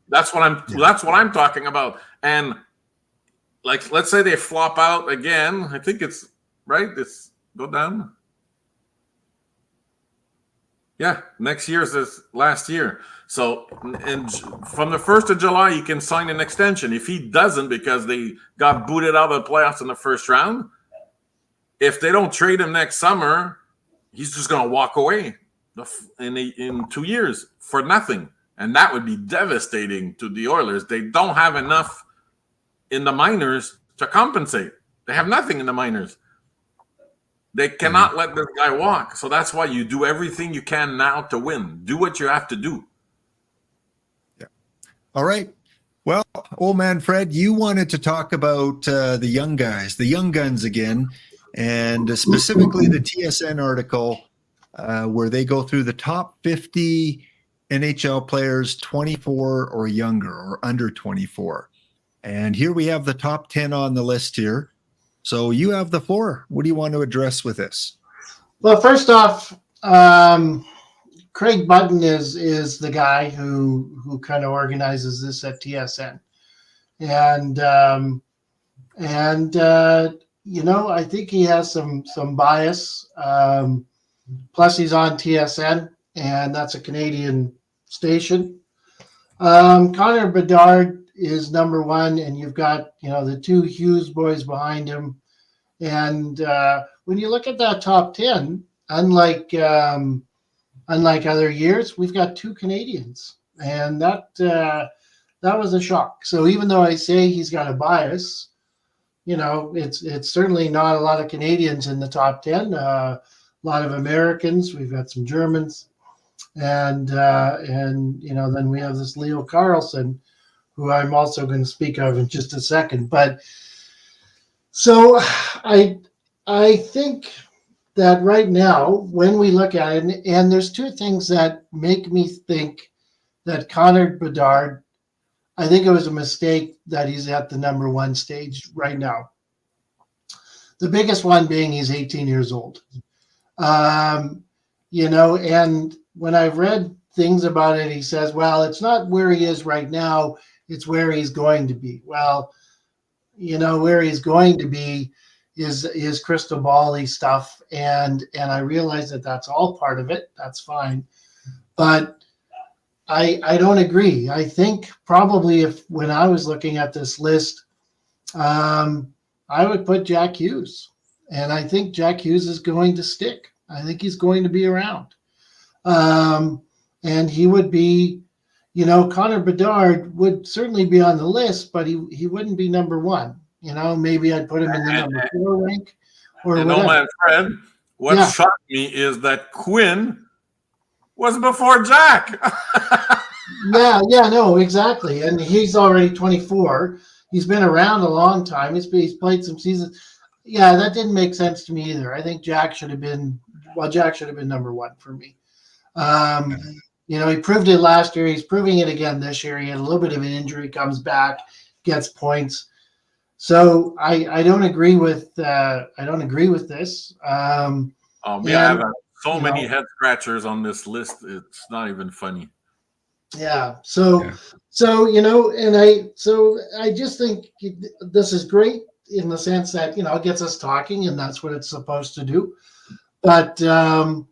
That's what I'm talking about. And like, let's say they flop out again. I think it's right. It's go down. Yeah, next year's his last year. So, and from the 1st of July, you can sign an extension. If he doesn't, because they got booted out of the playoffs in the first round, if they don't trade him next summer, he's just going to walk away in 2 years for nothing. And that would be devastating to the Oilers. They don't have enough in the minors to compensate. They have nothing in the minors. They cannot let this guy walk. So that's why you do everything you can now to win. Do what you have to do. Yeah. All right. Well, old man Fred, you wanted to talk about the young guys, the young guns again, and specifically the TSN article where they go through the top 50 NHL players 24 or younger or under 24. And here we have the top 10 on the list here. So you have the floor. What do you want to address with this? Well, first off, Craig Button is the guy who kind of organizes this at TSN, and I think he has some bias. Plus, he's on TSN, and that's a Canadian station. Connor Bedard is number one, and you've got the two Hughes boys behind him. And when you look at that top 10, unlike other years, we've got two Canadians, and that was a shock. So even though I say he's got a bias, it's certainly not a lot of Canadians in the top 10. A lot of Americans. We've got some Germans, and then we have this Leo Carlson, who I'm also going to speak of in just a second. But so I think that right now, when we look at it, and there's two things that make me think that Connor Bedard, I think it was a mistake that he's at the number one stage right now. The biggest one being he's 18 years old. And when I've read things about it, he says, well, it's not where he is right now, it's where he's going to be. Well, where he's going to be is crystal ball-y stuff. And I realize that that's all part of it. That's fine. But I don't agree. I think probably when I was looking at this list, I would put Jack Hughes. And I think Jack Hughes is going to stick. I think he's going to be around. And he would be, Connor Bedard would certainly be on the list, but he wouldn't be number one. Maybe I'd put him in the number 4 rank or whatever. My friend, what shocked me is that Quinn was before Jack. No, exactly. And he's already 24. He's been around a long time. He's played some seasons. Yeah, that didn't make sense to me either. I think Jack should have been number one for me. He proved it last year. He's proving it again this year. He had a little bit of an injury, comes back, gets points. So I don't agree with this. I have so many head scratchers on this list. It's not even funny. Yeah. So I just think this is great in the sense that it gets us talking, and that's what it's supposed to do. But I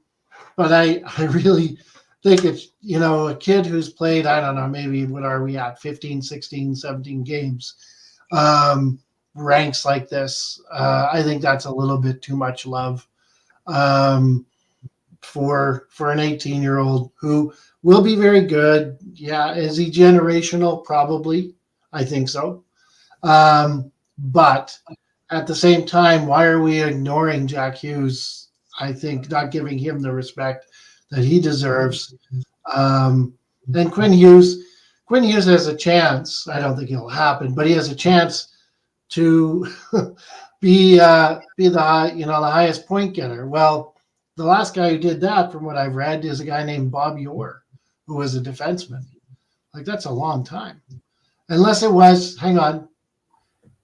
really think it's a kid who's played, I don't know, maybe what are we at, 15, 16, 17 games, ranks like this. I think that's a little bit too much love for an 18-year-old who will be very good. Yeah, is he generational? Probably. I think so. But at the same time, why are we ignoring Jack Hughes? I think not giving him the respect that he deserves. And Quinn Hughes has a chance. I don't think it'll happen, but he has a chance to be the highest point getter. Well, the last guy who did that, from what I've read, is a guy named Bob Orr, who was a defenseman. Like, that's a long time. Unless it was, hang on,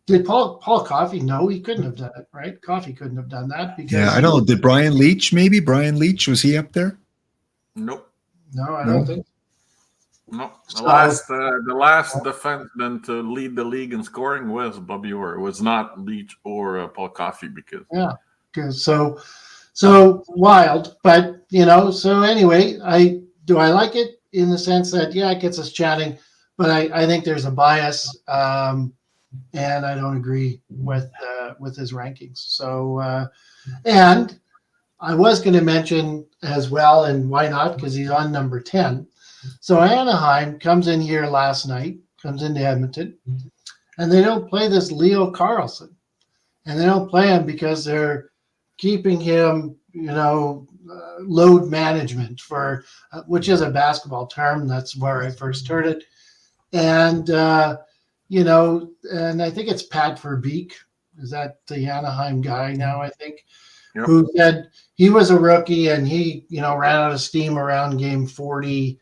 did Paul Coffey? No, he couldn't have done it, right? Coffey couldn't have done that because I don't know. Did Brian Leach? Maybe Brian Leach, was he up there? Nope. No, I don't think. No, the last defenseman to lead the league in scoring was Bobby Orr. It was not Leach or Paul Coffey because so wild. But so anyway, I like it in the sense that it gets us chatting, but I think there's a bias, and I don't agree with his rankings. So and I was going to mention as well, and why not? Because he's on number 10. So Anaheim comes in here last night, comes into Edmonton, and they don't play this Leo Carlson. And they don't play him because they're keeping him, load management for, which is a basketball term. That's where I first heard it. And, and I think it's Pat Verbeek. Is that the Anaheim guy now, I think? Yep. Who said he was a rookie and he, ran out of steam around game 40,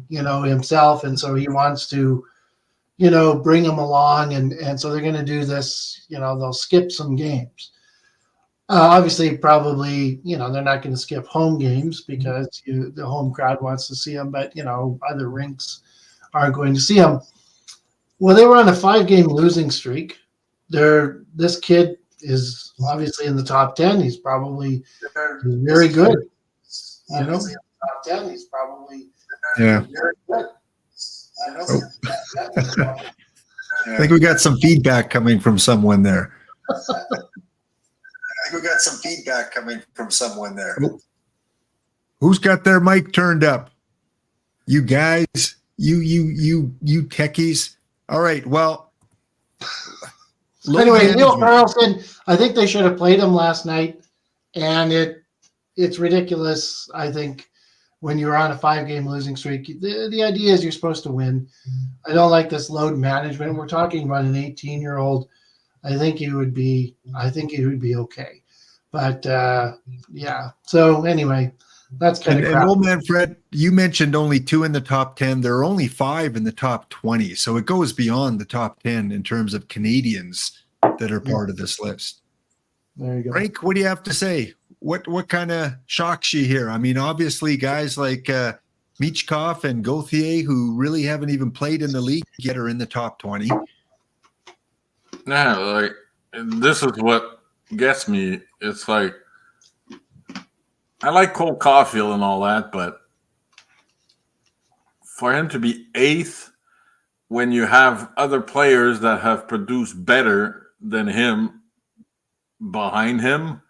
himself. And so he wants to, bring him along. And so they're going to do this, they'll skip some games. Obviously, probably, they're not going to skip home games because the home crowd wants to see them, but, other rinks aren't going to see them. Well, they were on a 5-game losing streak. This kid is obviously in the top 10. He's probably very good. Top 10. He's probably Yeah. very good. I think we got some feedback coming from someone there. Who's got their mic turned up? You guys, you techies. All right. Well, anyway, Neil Carlson, I think they should have played him last night, and it's ridiculous. I think when you're on a 5-game losing streak, the idea is you're supposed to win. I don't like this load management. We're talking about an 18-year-old. I think he would be okay. But yeah. So anyway, that's kind of crap. And old man Fred, you mentioned only 2 in the top 10. There are only 5 in the top 20. So it goes beyond the top 10 in terms of Canadians that are part of this list. There you go. Frank, what do you have to say? What kind of shocks you here? I mean, obviously guys like Michkov and Gauthier, who really haven't even played in the league yet, are in the top 20. Yeah, like this is what gets me. It's like I like Cole Caulfield and all that, but for him to be 8th when you have other players that have produced better than him behind him,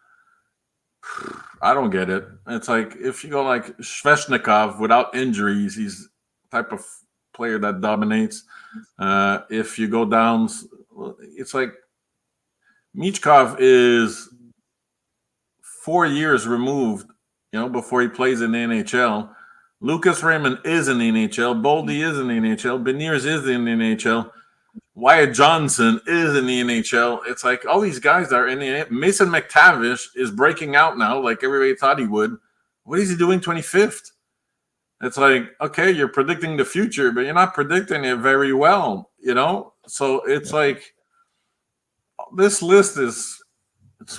I don't get it. It's like if you go like Sveshnikov without injuries, he's the type of player that dominates. If you go down, it's like Michkov is 4 years removed, before he plays in the NHL. Lucas Raymond is in the NHL. Boldy is in the NHL. Beniers is in the NHL. Wyatt Johnson is in the NHL. It's like all these guys that are in the Mason McTavish is breaking out now, like everybody thought he would. What is he doing 25th? It's like, okay, you're predicting the future, but you're not predicting it very well, So it's like this list it's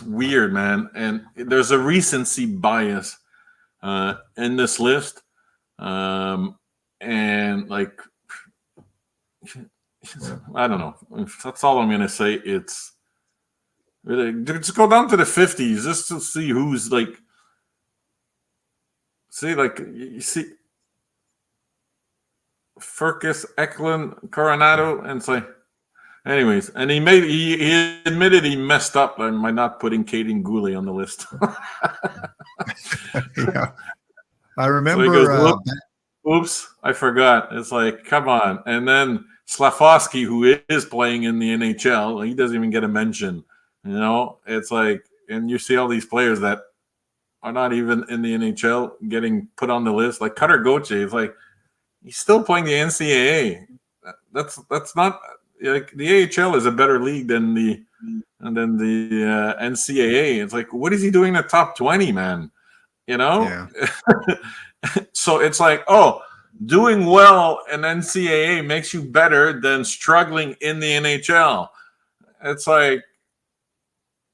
weird, man. And there's a recency bias in this list. And like, I don't know. That's all I'm gonna say. It's really just go down to the 50s just to see who's like. You see, Furcus, Eklund, Coronado, and it's like. Anyways, and he admitted he messed up by not putting Kaden Gooley on the list. Yeah, I remember. So he goes, oops, I forgot. It's like, come on. And then Slafosky, who is playing in the NHL, he doesn't even get a mention. It's like, and you see all these players that are not even in the NHL getting put on the list. Like Cutter Gauthier, it's like he's still playing the NCAA. That's not. Like the AHL is a better league than the NCAA. It's like, what is he doing in the top 20, man? Yeah. So it's like, doing well in NCAA makes you better than struggling in the NHL. It's like,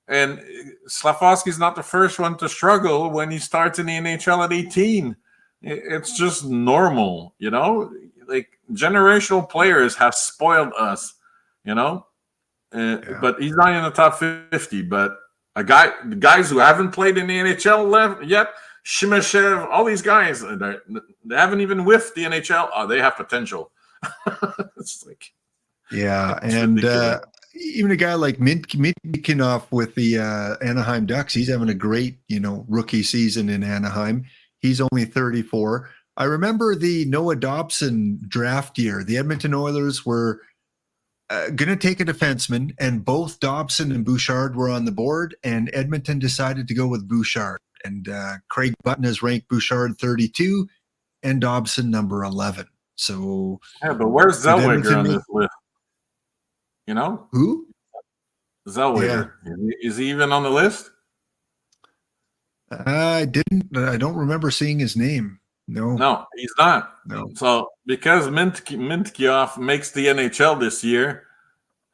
and Slafosky's not the first one to struggle when he starts in the NHL at 18. It's just normal, Like generational players have spoiled us, But he's not in the top 50. But the guys who haven't played in the NHL yet, Shimeshev, all these guys, they haven't even whiffed the NHL. Oh, they have potential. It's like, yeah, and even a guy like Mitkinoff with the Anaheim Ducks, he's having a great, rookie season in Anaheim. He's only 34. I remember the Noah Dobson draft year. The Edmonton Oilers were going to take a defenseman, and both Dobson and Bouchard were on the board, and Edmonton decided to go with Bouchard. And Craig Button has ranked Bouchard 32 and Dobson number 11. So yeah, but where's Zellweger on this list? Who? Zellweger. Yeah. Is he even on the list? I don't remember seeing his name. No, he's not. No. So because Mintkioff makes the NHL this year,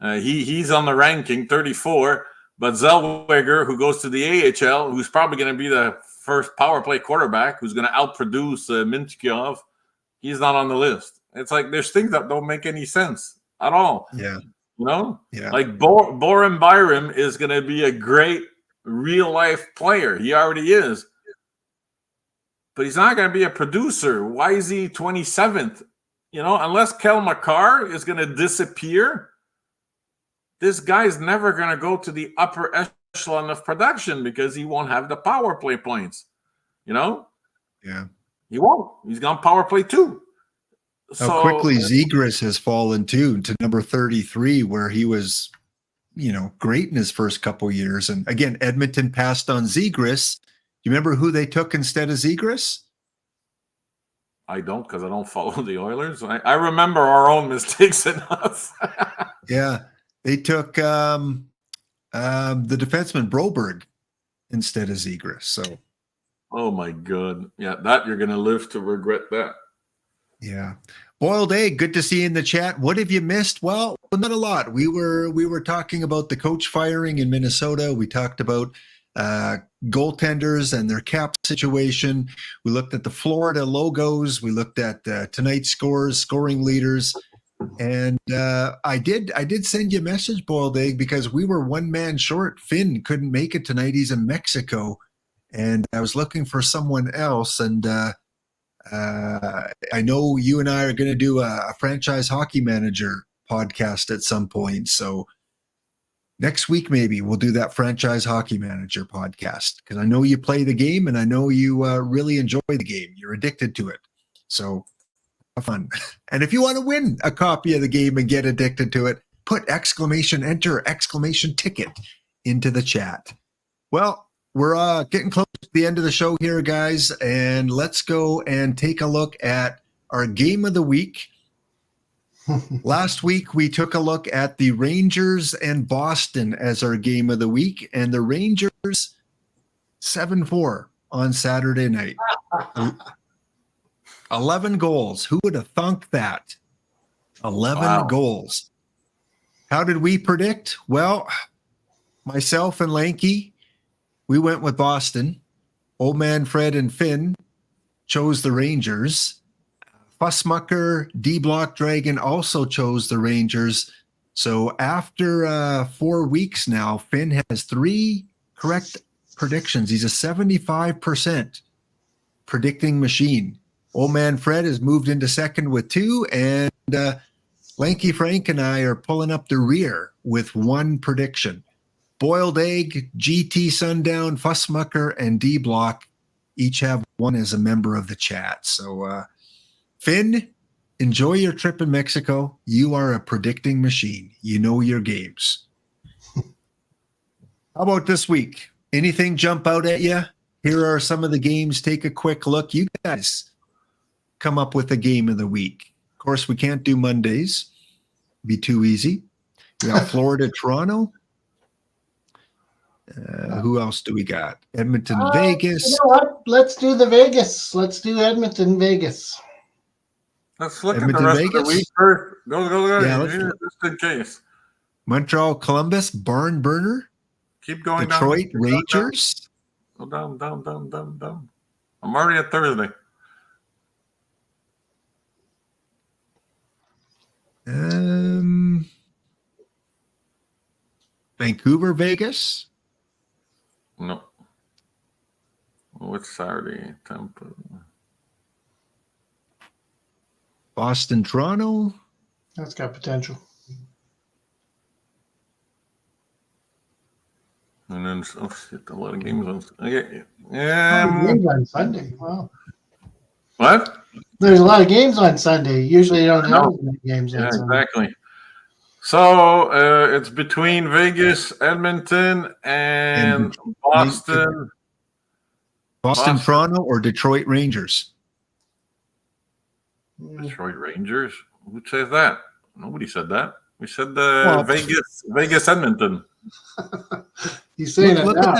he's on the ranking 34. But Zellweger, who goes to the AHL, who's probably going to be the first power play quarterback, who's going to outproduce Mintyukov, he's not on the list. It's like there's things that don't make any sense at all. Yeah. You know? Yeah. Like Boran Byram is going to be a great real-life player. He already is. But he's not going to be a producer. Why is he 27th? You know, unless Kel McCarr is going to disappear, this guy's never going to go to the upper echelon of production because he won't have the power play points. You know? Yeah. He won't. He's gone power play too. How quickly Zegras has fallen too to number 33, where he was, you know, great in his first couple years. And again, Edmonton passed on Zegras. You remember who they took instead of Zegras? I don't, because I don't follow the Oilers. I remember our own mistakes enough. Yeah. They took the defenseman Broberg instead of Zegras. So, oh my God. Yeah, that you're going to live to regret that. yeah. Boiled Egg, good to see you in the chat. What have you missed? Well, not a lot. We were talking about the coach firing in Minnesota. We talked about goaltenders and their cap situation. We looked at the Florida logos. We looked at tonight's scores, scoring leaders. And I did send you a message, Boiled Egg, because we were one man short. Finn couldn't make it tonight. He's in Mexico. And I was looking for someone else. And I know you and I are going to do a franchise hockey manager podcast at some point. So next week, maybe we'll do that franchise hockey manager podcast, because I know you play the game and I know you really enjoy the game. You're addicted to it. So have fun. And if you want to win a copy of the game and get addicted to it, put enter exclamation ticket into the chat. Well, we're getting close to the end of the show here, guys, and let's go and take a look at our game of the week. Last week, we took a look at the Rangers and Boston as our game of the week, and the Rangers 7-4 on Saturday night. 11 goals. Who would have thunk that? 11 goals. How did we predict? Well, myself and Lanky, we went with Boston. Old Man Fred and Finn chose the Rangers. Fussmucker, D-Block Dragon also chose the Rangers. So after 4 weeks now, Finn has 3 correct predictions. He's a 75% predicting machine. Old Man Fred has moved into second with 2, and Lanky Frank and I are pulling up the rear with 1 prediction. Boiled Egg, GT Sundown, Fussmucker, and D-Block each have 1 as a member of the chat. So, Finn, enjoy your trip in Mexico. You are a predicting machine. You know your games. How about this week? Anything jump out at you? Here are some of the games. Take a quick look. You guys come up with a game of the week. Of course, we can't do Mondays. Be too easy. We got Florida, Toronto. Who else do we got? Edmonton, Vegas. You know what? Let's do the Vegas. Let's do Edmonton, Vegas. Let's look Edmonton, at the rest Vegas? of the week first. Go. Yeah, Just in case. Montreal, Columbus, Barn Burner. Keep going Detroit, down. Rangers. Go down. I'm already at Thursday. Vancouver, Vegas. No. What's Saturday? Tampa. Boston, Toronto. That's got potential. And then, oh shit, a lot of games on. Okay. Games on Sunday. Wow. What? There's a lot of games on Sunday. Usually you don't have as many games on Sunday. Exactly. So it's between Vegas, Edmonton, and Boston. Boston, Toronto, or Detroit Rangers? Detroit Rangers? Who says that? Nobody said that. We said Vegas, Edmonton. He's saying it now.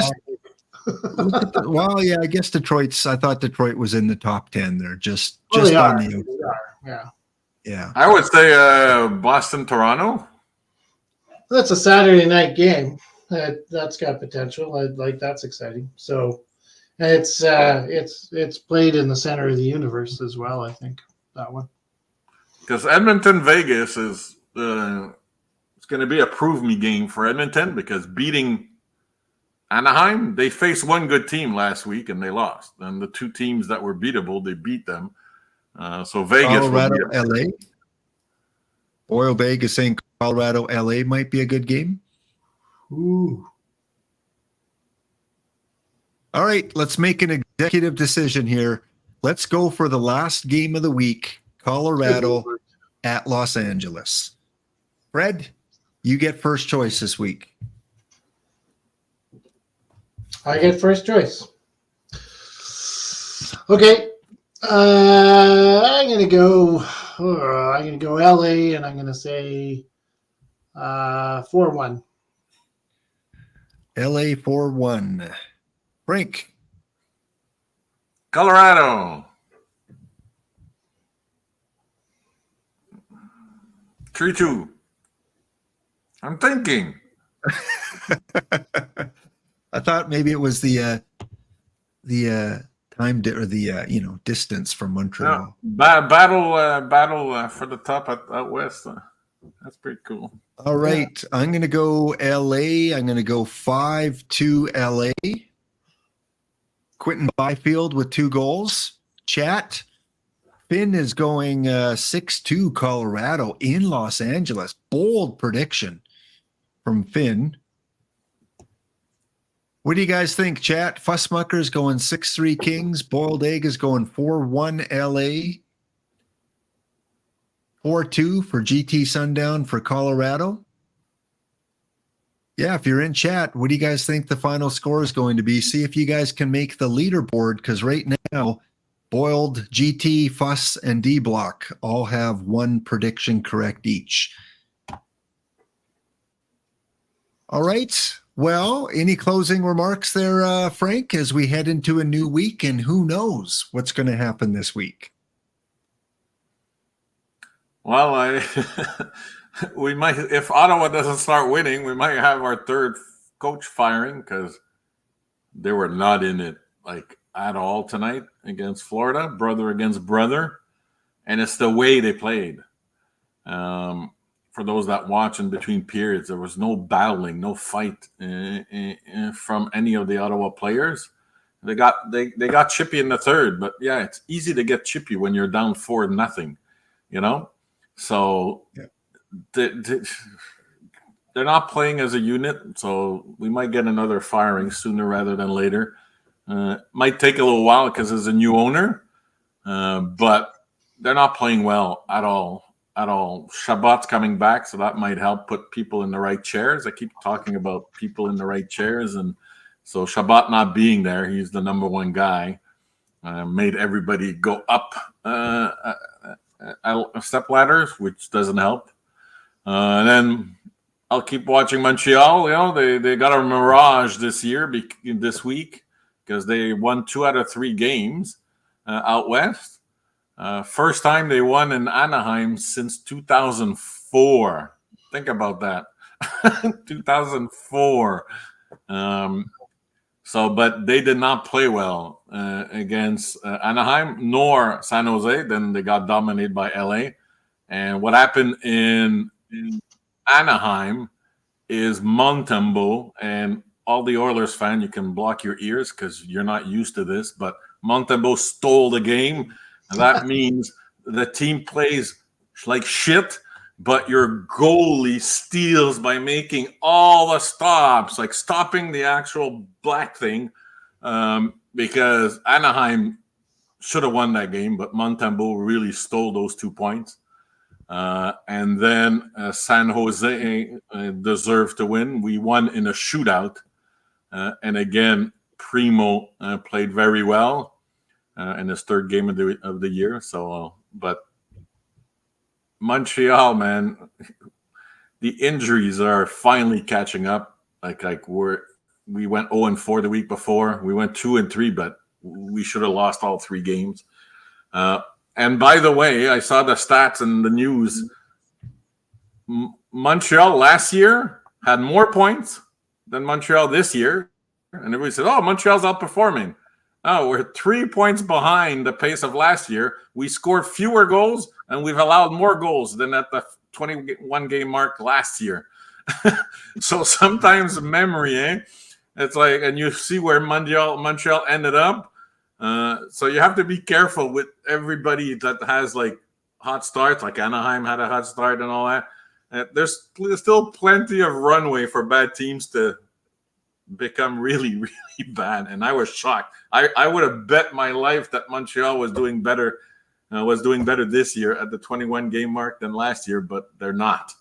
Well, yeah, I guess I thought Detroit was in the top 10 there, just They on the are. outside. Yeah. I would say Boston, Toronto. That's a Saturday night game. that's got potential. That's exciting. So, and it's played in the center of the universe as well. I think that one. Because Edmonton Vegas is it's going to be a prove me game for Edmonton because beating Anaheim, they faced one good team last week and they lost. And the two teams that were beatable, they beat them. So Vegas, Colorado, LA. Boyle Bag is saying Colorado, LA might be a good game. Ooh. All right, let's make an executive decision here. Let's go for the last game of the week, Colorado at Los Angeles. Fred, you get first choice this week. I get first choice. Okay. I'm gonna go LA, and I'm gonna say 4-1. LA 4-1. Frank. Colorado. 3-2. I'm thinking. I thought maybe it was the time or the distance from Montreal. Battle for the top at West. That's pretty cool. All right, I'm going to go LA. I'm going to go 5-2 LA. Quentin Byfield with 2 goals. Chat. Finn is going 6-2 Colorado in Los Angeles. Bold prediction from Finn. What do you guys think, chat? Fussmucker's going 6-3 Kings. Boiled Egg is going 4-1 LA. 4-2 for GT Sundown for Colorado. Yeah, if you're in chat, what do you guys think the final score is going to be? See if you guys can make the leaderboard, because right now, Boiled, GT, Fuss, and D Block all have 1 prediction correct each. All right. Well, any closing remarks there, Frank, as we head into a new week, and who knows what's going to happen this week? Well, we might, if Ottawa doesn't start winning, we might have our 3rd coach firing because they were not in it at all tonight against Florida, brother against brother, and it's the way they played. For those that watch in between periods, there was no battling, no fight from any of the Ottawa players. They got chippy in the 3rd, but yeah, it's easy to get chippy when you're down 4-0, So they're not playing as a unit, so we might get another firing sooner rather than later. Might take a little while because there's a new owner, but they're not playing well at all. Shabbat's coming back, so that might help put people in the right chairs. I keep talking about people in the right chairs, and so Shabbat not being there, he's the number 1 guy. Made everybody go up step ladders, which doesn't help. And then I'll keep watching Montreal. They got a mirage this week because they won 2 out of 3 games out west. First time they won in Anaheim since 2004. Think about that. 2004. But they did not play well against Anaheim nor San Jose. Then they got dominated by LA. And what happened in Anaheim is Montembeault, and all the Oilers fan, you can block your ears because you're not used to this, but Montembeault stole the game. And that means the team plays like shit, but your goalie steals by making all the stops, like stopping the actual black thing, because Anaheim should have won that game, but Montembeault really stole those 2 points. And then San Jose deserved to win. We won in a shootout. And again, Primo played very well in his 3rd game of the year. So, but Montreal, man, the injuries are finally catching up. We went 0-4 the week before. We went 2-3, but we should have lost all 3 games. And by the way, I saw the stats in the news. Montreal last year had more points than Montreal this year. And everybody said, oh, Montreal's outperforming. Oh, we're 3 points behind the pace of last year. We scored fewer goals, and we've allowed more goals than at the 21-game mark last year. So sometimes memory, It's like, and you see where Montreal ended up. So you have to be careful with everybody that has like hot starts, like Anaheim had a hot start and all that. There's still plenty of runway for bad teams to become really, really bad. And I was shocked. I would have bet my life that Montreal was doing better this year at the 21-game mark than last year, but they're not.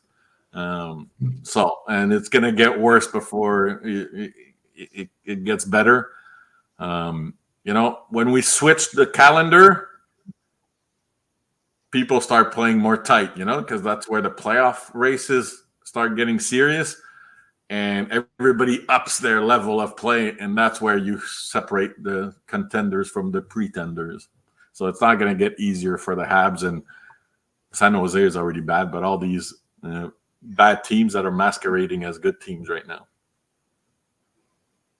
And it's going to get worse before it gets better. When we switch the calendar, people start playing more tight, because that's where the playoff races start getting serious, and everybody ups their level of play, and that's where you separate the contenders from the pretenders. So it's not going to get easier for the Habs, and San Jose is already bad, but all these bad teams that are masquerading as good teams right now.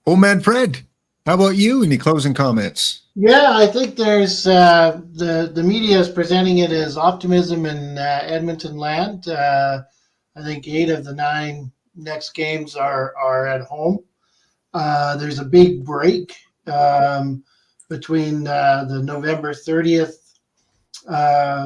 Old man Fred, how about you? Any closing comments? Yeah, I think there's the media is presenting it as optimism in Edmonton land. I think 8 of the 9 next games are at home. There's a big break between the November 30th,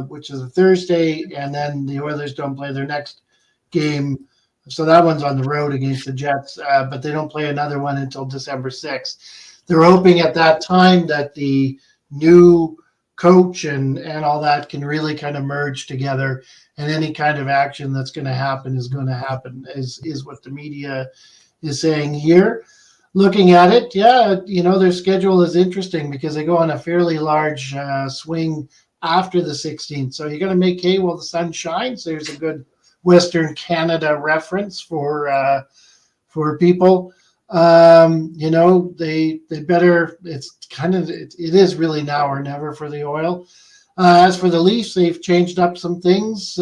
which is a Thursday, and then the Oilers don't play their next game. So that one's on the road against the Jets, but they don't play another one until December 6th. They're hoping at that time that the new coach and all that can really kind of merge together, and any kind of action that's going to happen is what the media is saying here. Looking at it, their schedule is interesting because they go on a fairly large swing after the 16th. So you're going to make hay while the sun shines. There's a good Western Canada reference for people. They better. It is really now or never for the Oil. As for the Leafs, they've changed up some things.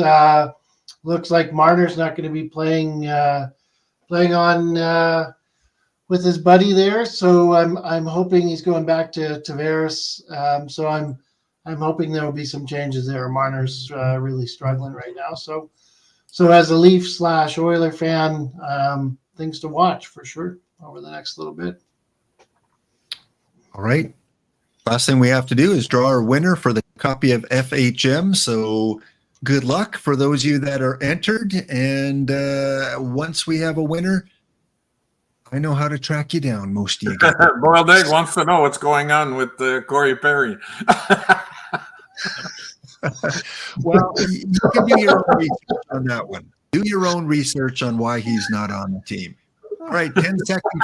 Looks like Marner's not going to be playing on with his buddy there. So I'm hoping he's going back to Tavares. So I'm hoping there will be some changes there. Marner's really struggling right now. So as a Leaf/Oiler fan, things to watch for sure over the next little bit. All right. Last thing we have to do is draw our winner for the copy of FHM. So good luck for those of you that are entered. And once we have a winner, I know how to track you down, most of you guys. Boiled Egg wants to know what's going on with Corey Perry. Well, you can do your own research on that one. Do your own research on why he's not on the team. All right, 10-second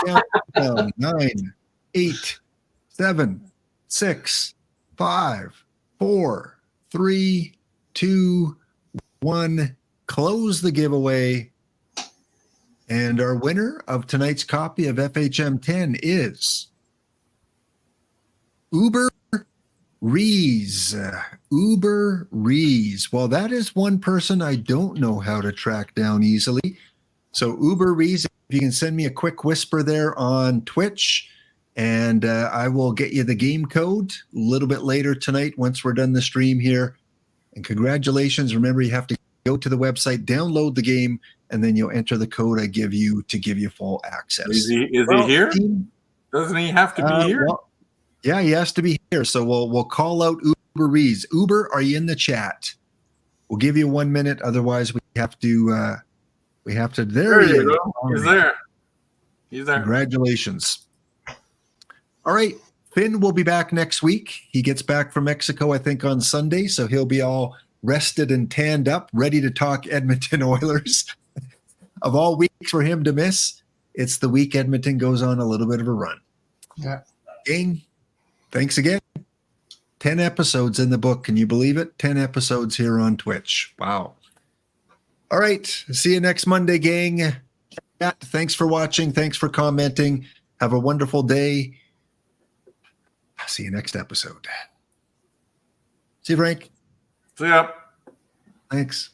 countdown. 9, 8, 7, 6, 5, 4, 3, 2, 1. Close the giveaway. And our winner of tonight's copy of FHM 10 is Uber Rees. Uber Rees. Well, that is one person I don't know how to track down easily. So Uber Rees, if you can send me a quick whisper there on Twitch, and I will get you the game code a little bit later tonight once we're done the stream here. And congratulations. Remember, you have to go to the website, download the game, and then you'll enter the code I give you to give you full access. Is he here? Doesn't he have to be here? Well, yeah, he has to be here. So we'll call out Uber Rees. Uber, are you in the chat? We'll give you 1 minute. Otherwise, we have to. There he is. He's there. He's there. Congratulations. All right. Finn will be back next week. He gets back from Mexico, I think, on Sunday. So he'll be all rested and tanned up, ready to talk Edmonton Oilers. Of all weeks for him to miss, it's the week Edmonton goes on a little bit of a run. Yeah. Gang, thanks again. 10 episodes in the book. Can you believe it? 10 episodes here on Twitch. Wow. All right. See you next Monday, gang. Thanks for watching. Thanks for commenting. Have a wonderful day. I'll see you next episode. See you, Frank. See ya. Thanks.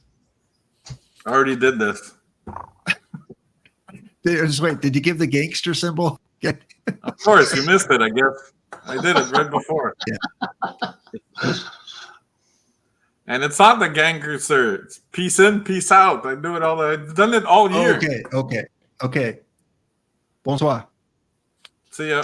I already did this. Just wait. Did you give the gangster symbol? Yeah. Of course, you missed it. I guess I did it right before. Yeah. And it's not the gangster. It's peace in, peace out. I do it all. I've done it all year. Okay. Bonsoir. See ya.